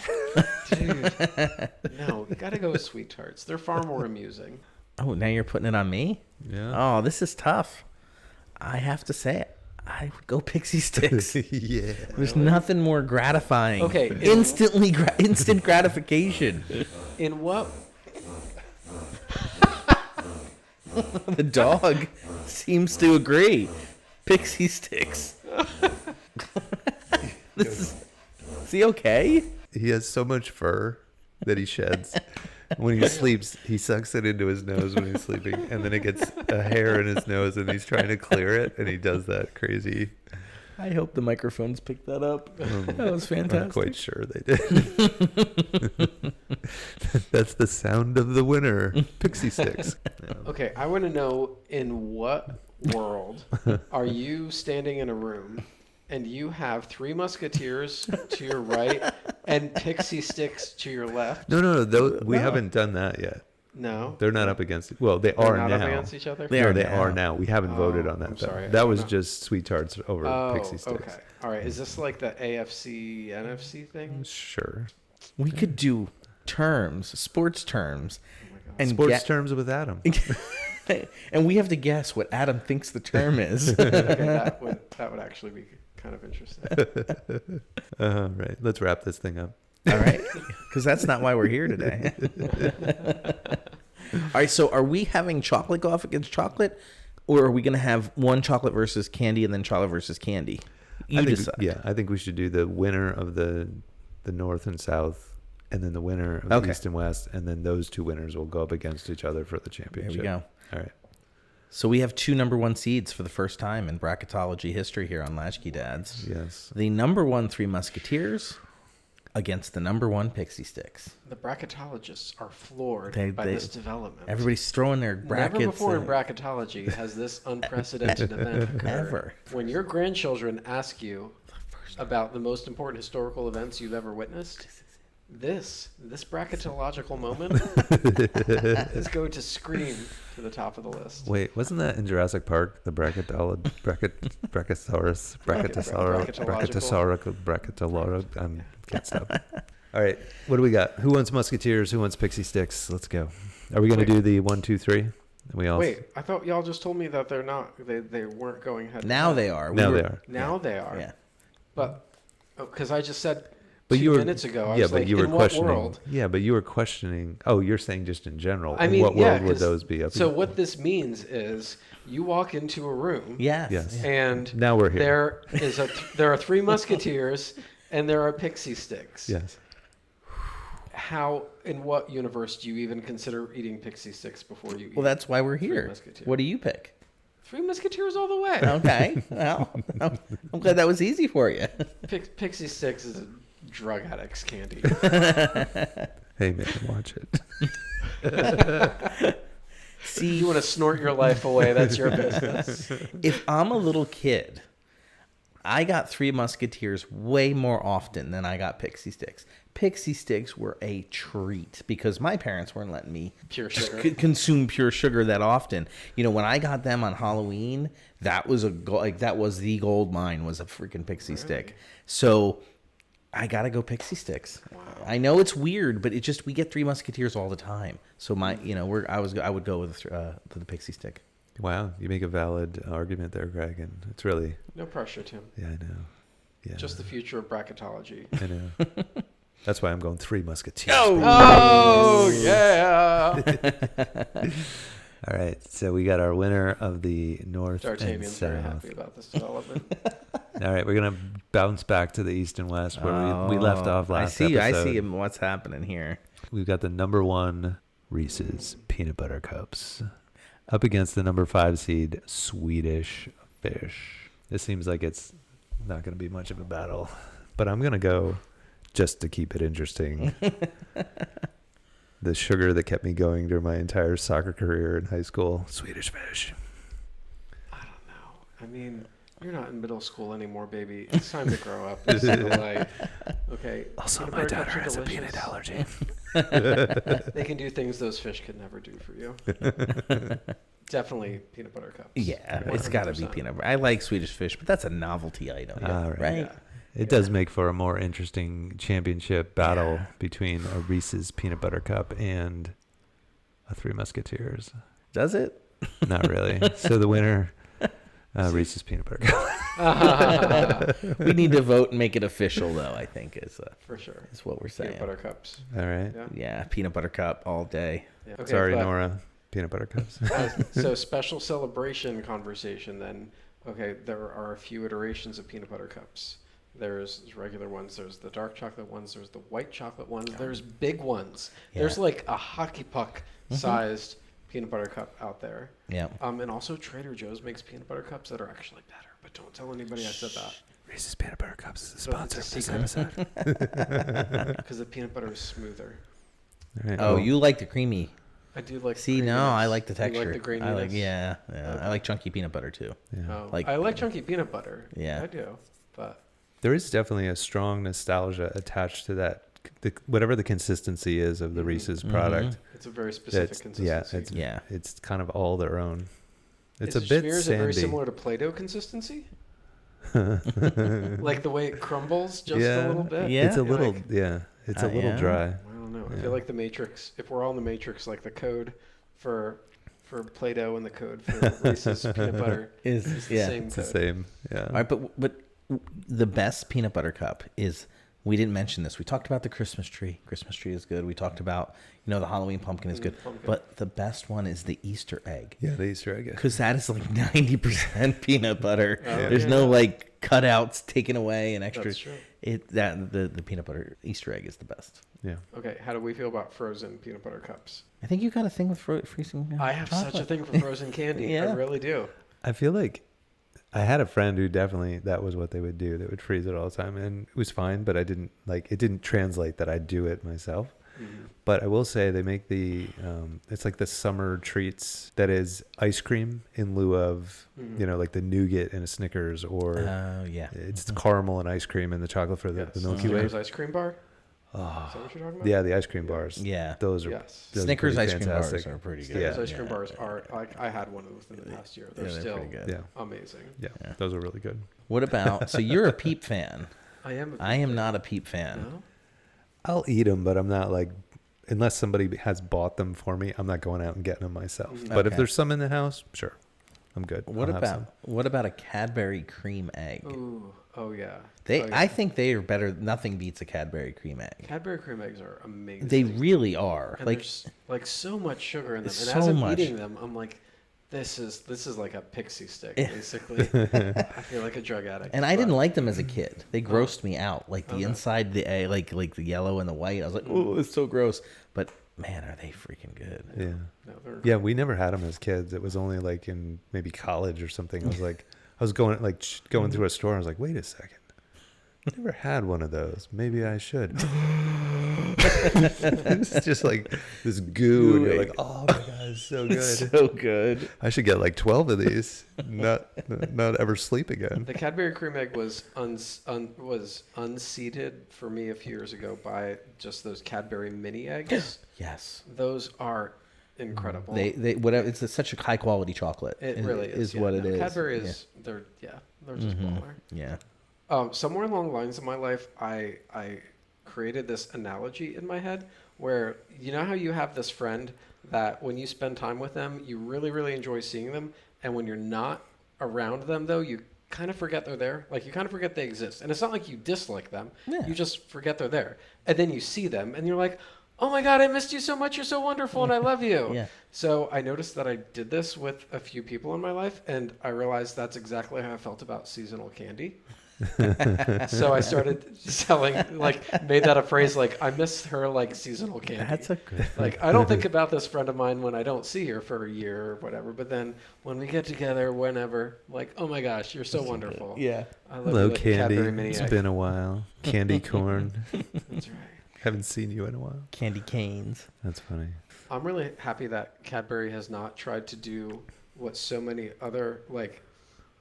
Dude. No, you gotta go with Sweet Tarts. They're far more amusing. Oh, now you're putting it on me? Yeah. Oh, this is tough. I have to say it. I would go Pixie Sticks. Yeah. There's nothing more gratifying. Okay. Instant gratification. In what? The dog seems to agree. Pixie Sticks. Is he okay? He has so much fur that he sheds. When he sleeps, he sucks it into his nose when he's sleeping, and then it gets a hair in his nose, and he's trying to clear it, and he does that crazy. I hope the microphones picked that up. That was fantastic. I'm quite sure they did. That's the sound of the winner, Pixie Sticks. Yeah. Okay, I want to know, in what world are you standing in a room and you have Three Musketeers to your right and Pixie Sticks to your left? No. We haven't done that yet. No, they're not up against. Well, they They're are not now. up against each other. They are now. We haven't voted on that. I'm sorry. That was just Sweet Tarts over Pixie Sticks. Okay. All right. Is this like the AFC NFC thing? Sure. We could do sports terms, and Sports terms with Adam. and we have to guess what Adam thinks the term is. Okay, that would actually be kind of interesting. Right. Let's wrap this thing up. All right, because that's not why we're here today. All right, so are we having chocolate go off against chocolate, or are we going to have one chocolate versus candy and then chocolate versus candy? You decide. Yeah, I think we should do the winner of the North and South, and then the winner of the East and West, and then those 2 winners will go up against each other for the championship. There we go. All right. So we have 2 number 1 seeds for the first time in bracketology history here on Latch-Key Dads. Yes. The number 1 Three Musketeers against the number 1 Pixie Sticks. The bracketologists are floored by this development. Everybody's throwing their brackets. Never before in bracketology has this unprecedented event occurred. Ever. When your grandchildren ask you about the most important historical events you've ever witnessed, this bracketological moment is going to scream to the top of the list. Wait, wasn't that in Jurassic Park? The Brachiosaurus. Can't stop. All right, what do we got? Who wants Musketeers? Who wants Pixie Sticks? Let's go. Are we going to do the 1, 2, 3? And we all. Wait, I thought y'all just told me that they're not. They weren't going head. Now they are. Now they are. Now they are. Yeah. But because I just said. But 2 minutes ago, I was like, you were in questioning. What world? Yeah, but you were questioning. Oh, you're saying just in general. I mean, in what world would those be up? So what this means is you walk into a room. Yes. And now we're here. There are 3 Musketeers and there are Pixie Sticks. Yes. How, in what universe do you even consider eating Pixie Sticks before you eat? Well, that's why we're here. What do you pick? Three Musketeers all the way. Okay. Well, I'm glad that was easy for you. Pixie Sticks is a drug addict's candy. Hey man, watch it. See, you want to snort your life away, that's your business. If I'm a little kid, I got Three Musketeers way more often than I got Pixie Sticks. Pixie Sticks were a treat because my parents weren't letting me consume pure sugar that often. You know, when I got them on Halloween, that was the gold mine was a freaking Pixie Stick. So I gotta go Pixie Sticks. Wow. I know it's weird, but we get Three Musketeers all the time. So I would go with the Pixie Stick. Wow, you make a valid argument there, Greg, and it's really no pressure, Tim. Yeah, I know. Yeah, just the future of bracketology. I know. That's why I'm going Three Musketeers. Oh yeah! All right, so we got our winner of the North and D'Artagnan's South. very happy about this development. All right, we're gonna bounce back to the East and West where we left off last episode. I see what's happening here. We've got the number 1 Reese's Peanut Butter Cups up against the number 5 seed Swedish Fish. This seems like it's not going to be much of a battle, but I'm going to go, just to keep it interesting, the sugar that kept me going during my entire soccer career in high school, Swedish Fish. I don't know. I mean, you're not in middle school anymore, baby. It's time to grow up. It's okay. Also, my daughter has a peanut allergy. They can do things those fish could never do for you. Definitely peanut butter cups. Yeah, 100%. It's got to be peanut butter. I like Swedish Fish, but that's a novelty item, right? Yeah. It does make for a more interesting championship battle between a Reese's Peanut Butter Cup and a Three Musketeers. Does it? Not really. So the winner, Reese's Peanut Butter Cup. We need to vote and make it official, though, I think, for sure. Is what we're saying. Peanut butter cups. All right. Yeah, peanut butter cup all day. Yeah. Okay, sorry, Nora. Peanut butter cups. So special celebration conversation then. Okay, there are a few iterations of peanut butter cups. There's regular ones, there's the dark chocolate ones, there's the white chocolate ones, there's big ones. Yeah. There's like a hockey puck sized peanut butter cup out there. Yeah. And also Trader Joe's makes peanut butter cups that are actually better, but don't tell anybody I said that. Reese's Peanut Butter Cups is a sponsor of this episode. Because the peanut butter is smoother. Right. Oh, you like the creamy. I do like. See, no, I like the texture. You like the graininess? I like, okay. I like chunky peanut butter too. Yeah. Oh, I like chunky peanut butter. Yeah, I do. But there is definitely a strong nostalgia attached to that. Whatever the consistency is of the Reese's product, it's a very specific consistency. It's kind of all their own. It's a bit sandy. Is it very similar to Play-Doh consistency? Like the way it crumbles just a little bit? Yeah. It's a little, it's a little dry. I don't know. I feel like the Matrix, if we're all in the Matrix, like the code for Play-Doh and the code for Reese's peanut butter is the same it's code. The same, yeah. All right, but the best peanut butter cup is, we didn't mention this. We talked about the Christmas tree. Christmas tree is good. We talked about, the Halloween pumpkin is good. Pumpkin. But the best one is the Easter egg. Yeah, the Easter egg. Because that is like 90% peanut butter. There's no like cutouts taken away and extra. That's true. The peanut butter Easter egg is the best. Yeah. Okay, how do we feel about frozen peanut butter cups? I think you got a thing with freezing. I have chocolate. such a thing for frozen candy. I really do. I feel like I had a friend who definitely, that was what they would do. They would freeze it all the time, and it was fine, but it didn't translate that I'd do it myself. Mm-hmm. But I will say they make it's like the summer treats that is ice cream in lieu of, like the nougat and a Snickers, or it's caramel and ice cream and the chocolate for the Milky Way. Snickers ice cream bar? Oh. Is that what you're talking about? Yeah, the ice cream bars. Yeah. Those are Snickers ice cream fantastic. bars are pretty good. Snickers ice cream bars are, I had one within the past year. They're still pretty good. Amazing. Yeah, those are really good. What about, so you're a Peep fan. I am. I am not a Peep fan. No? I'll eat them, but I'm not like, unless somebody has bought them for me, I'm not going out and getting them myself. Mm-hmm. But if there's some in the house, sure, I'm good. What about a Cadbury cream egg? Ooh, oh yeah. I think they are better. Nothing beats a Cadbury cream egg. Cadbury cream eggs are amazing. They really are. And there's like so much sugar in them. And so as I'm much. eating them, I'm like, this is like a pixie stick, basically. I feel like a drug addict. And I didn't like them as a kid. They grossed me out. Like the inside, the egg, like the yellow and the white. I was like, oh, it's so gross. But man, are they freaking good. Yeah. No, Yeah, we never had them as kids. It was only like in maybe college or something. I was going going through a store. And I was like, wait a second. I never had one of those. Maybe I should. It's just like this goo, and you're like, oh my god, it's so good. So good. I should get like 12 of these. Not ever sleep again. The Cadbury cream egg was unseated for me a few years ago by just those Cadbury mini eggs. Yes. Those are incredible. They whatever. It's such a high quality chocolate. It really is what it is. Cadbury is they're just baller. Yeah. Somewhere along the lines of my life, I created this analogy in my head where, you know how you have this friend that when you spend time with them, you really, really enjoy seeing them. And when you're not around them, though, you kind of forget they're there. Like, you kind of forget they exist. And it's not like you dislike them. Yeah. You just forget they're there. And then you see them and you're like, oh my God, I missed you so much. You're so wonderful and I love you. Yeah. So I noticed that I did this with a few people in my life. And I realized that's exactly how I felt about seasonal candy. So I started selling, made that a phrase, I miss her like seasonal candy. That's a good. I don't think about this friend of mine when I don't see her for a year or whatever, but then when we get together, whenever, oh my gosh, you're so wonderful. Yeah. I love Hello, you, Candy. Cadbury mini It's egg. been a while. Candy corn. That's right. Haven't seen you in a while. Candy canes. That's funny. I'm really happy that Cadbury has not tried to do what so many other,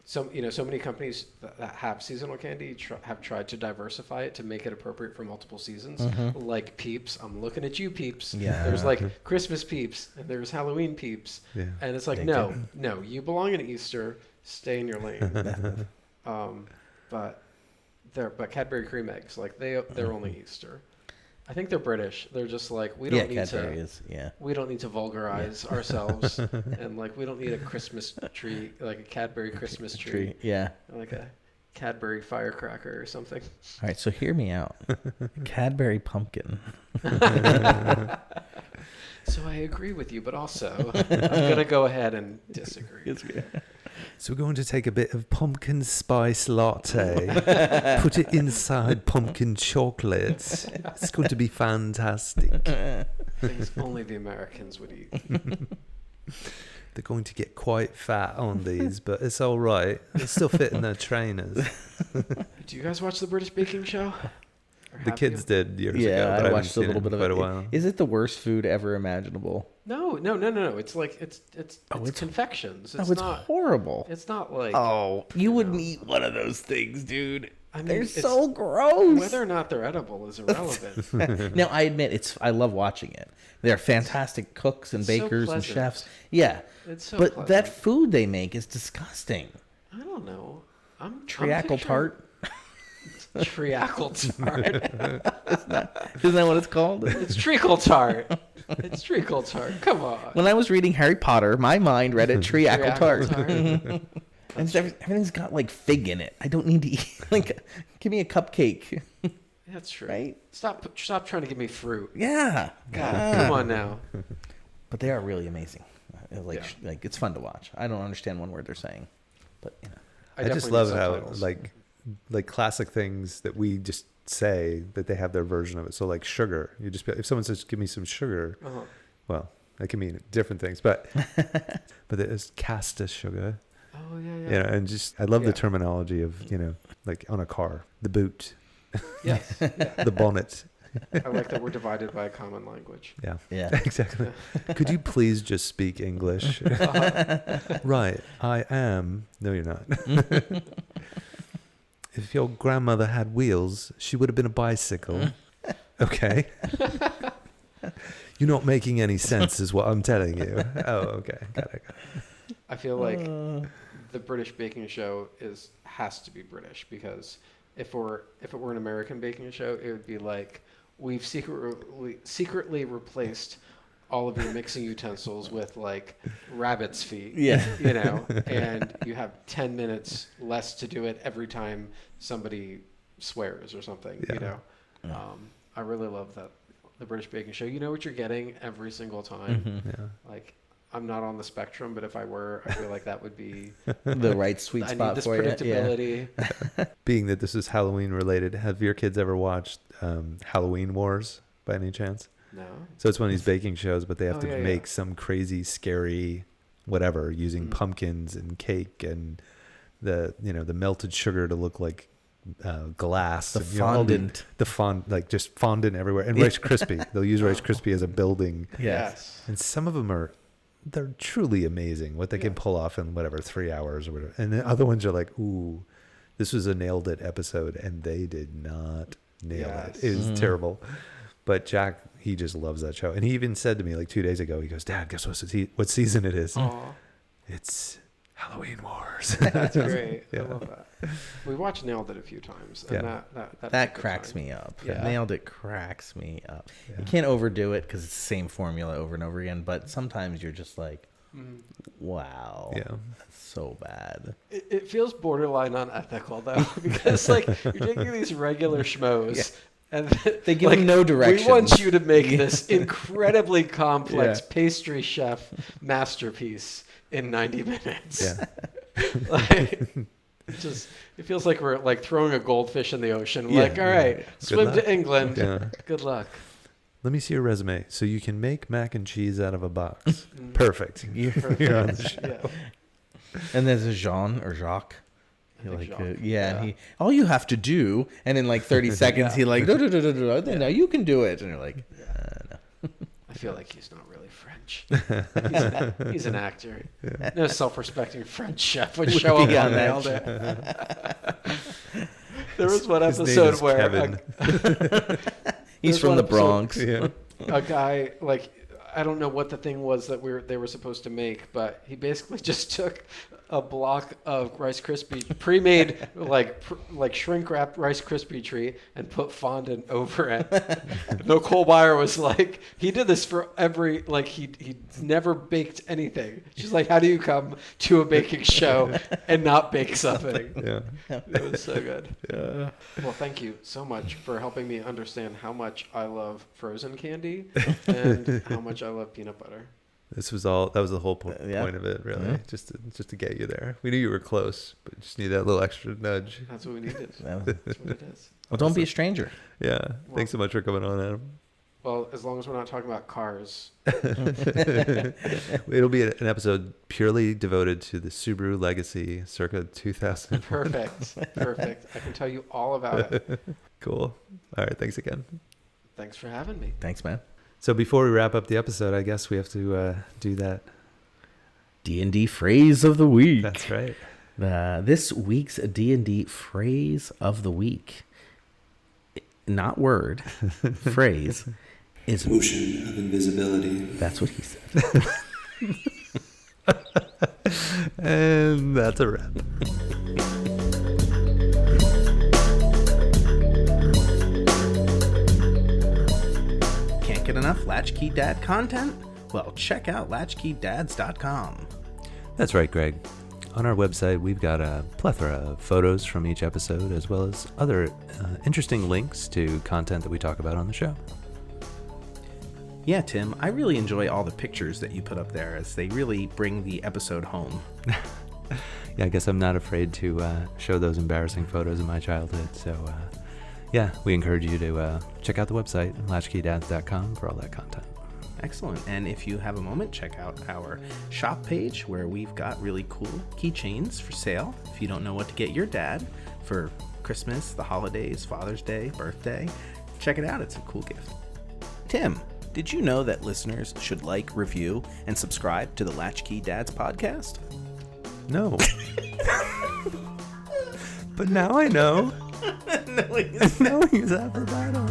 so many companies that have seasonal candy have tried to diversify it to make it appropriate for multiple seasons. Like Peeps, I'm looking at you, Peeps. Yeah. There's Christmas Peeps and there's Halloween Peeps. Yeah. And it's no, you belong in Easter. Stay in your lane. But Cadbury cream eggs, they're only Easter. I think they're British. They're just we don't need Cadbury to. is, yeah. We don't need to vulgarize ourselves, and we don't need a Christmas tree, like a Cadbury Christmas tree, Yeah. like a Cadbury firecracker or something. All right, so hear me out. Cadbury pumpkin. So I agree with you, but also I'm gonna go ahead and disagree. It's good. So we're going to take a bit of pumpkin spice latte, put it inside pumpkin chocolates. It's going to be fantastic. Things only the Americans would eat. They're going to get quite fat on these, but it's all right. They still fit in their trainers. Do you guys watch the British Baking Show? Or The have kids you? did years ago. Yeah, but I haven't watched a seen little bit in of quite it. a while. Is it the worst food ever imaginable? No. It's it's confections. It's It's not horrible. It's not Oh, you wouldn't eat one of those things, dude. I mean, They're it's- so gross. Whether or not they're edible is irrelevant. Now, I admit, I love watching it. They're fantastic cooks and It's so bakers and pleasant. chefs. Yeah. It's so but pleasant. that food they make is disgusting. I don't know. I'm Treacle picturing- tart. Treacle tart. Isn't that what it's called? It's treacle tart. It's treacle tart. Come on. When I was reading Harry Potter, my mind read it treacle tart. Tart. And everything's got fig in it. I don't need to eat. Give me a cupcake. That's true. Right? Stop trying to give me fruit. Yeah. God, come on now. But they are really amazing. Yeah. It's fun to watch. I don't understand one word they're saying, but I just definitely love need how subtitles. classic things that we just say that they have their version of it. So sugar, you just if someone says give me some sugar, Uh-huh. well, that can mean different things, but there's caster sugar, Oh yeah. and just I love Yeah. the terminology of on a car, the boot, Yes. Yeah. the bonnet. I like that we're divided by a common language. Yeah, yeah. exactly. Could you please just speak English? Right, I am. No, you're not. If your grandmother had wheels, she would have been a bicycle. Okay. You're not making any sense, is what I'm telling you. Oh, okay. Got it. I feel like the British baking show has to be British, because if it were an American baking show, it would be we've secretly replaced all of your mixing utensils with rabbit's feet. Yeah. And you have 10 minutes less to do it every time somebody swears or something. Yeah. I really love that the British baking show. You know what you're getting every single time. Yeah. I'm not on the spectrum, but if I were, I feel like that would be The right sweet I spot need this for you. Yeah. predictability. Being that this is Halloween related, have your kids ever watched Halloween Wars by any chance? No. So it's one of these baking shows, but they have to yeah, make some crazy, scary, whatever, using Mm. pumpkins and cake and the melted sugar to look like glass. The and, you know, all fondant. like just fondant everywhere, and Rice Krispie. They'll use Rice Krispie as a building. Yes. And some of them they're truly amazing what they can pull off in 3 hours or whatever. And the other ones are like, ooh, this was a nailed it episode, and they did not nail it. It was terrible. But Jack, he just loves that show. And he even said to me like 2 days ago, he goes, Dad, guess what season it is? Aw. It's Halloween Wars. That's great. Yeah. I love that. We watched Nailed It a few times. And Yeah. That cracks me up. Yeah. Nailed It cracks me up. Yeah. You can't overdo it because it's the same formula over and over again. But sometimes you're just like, wow, Yeah. that's so bad. It feels borderline unethical though, because like you're taking these regular schmoes. And They give them no direction. We want you to make this incredibly complex pastry chef masterpiece in 90 minutes. Yeah. Like, it feels like we're like throwing a goldfish in the ocean. We're like, all right, swim luck. to England. Yeah. Good luck. Let me see your resume. So you can make mac and cheese out of a box. Perfect. Perfect. You're on the show. Yeah. And there's a Jean or Jacques. I think Jacques. And Yeah. he, all you have to do, and in like 30 seconds, he like, no, you can do it. And you're like, no. I feel like he's not really French. He's an actor. No self-respecting French chef would show up be on on that Nailed It. There was one His name episode is where Kevin. He's There's from one the episode- Bronx. Yeah. a guy, like, I don't know what the thing was that they were supposed to make, but he basically just took a block of Rice Krispie pre-made like shrink wrapped Rice Krispie tree and put fondant over it. Nicole Byer was like, he did this for every, like, he never baked anything. She's like, how do you come to a baking show and not bake something? Yeah. It was so good. Yeah. Well, thank you so much for helping me understand how much I love frozen candy and how much I love peanut butter. That was the whole point of it, really. Yeah. Just to get you there. We knew you were close, but just need that little extra nudge. That's what we needed. Well, That's what it is. don't be a stranger. Yeah. Thanks so much for coming on, Adam. Well, as long as we're not talking about cars. It'll be an episode purely devoted to the Subaru Legacy circa 2000. Perfect. I can tell you all about it. Cool. All right. Thanks again. Thanks for having me. Thanks, man. So before we wrap up the episode, I guess we have to do that. D&D phrase of the week. That's right. This week's D&D phrase of the week, not word, phrase, is Motion of invisibility. That's what he said. And that's a wrap. Can't get enough Latch-Key Dad content? Well, check out latchkeydads.com. That's right, Greg. On our website, we've got a plethora of photos from each episode, as well as other interesting links to content that we talk about on the show. Yeah, Tim, I really enjoy all the pictures that you put up there as they really bring the episode home. Yeah, I guess I'm not afraid to show those embarrassing photos of my childhood. So, yeah, we encourage you to check out the website, latchkeydads.com, for all that content. Excellent. And if you have a moment, check out our shop page where we've got really cool keychains for sale. If you don't know what to get your dad for Christmas, the holidays, Father's Day, birthday, check it out. It's a cool gift. Tim, did you know that listeners should like, review, and subscribe to the Latch-Key Dads podcast? No. But now I know. No, Knowing is half the battle.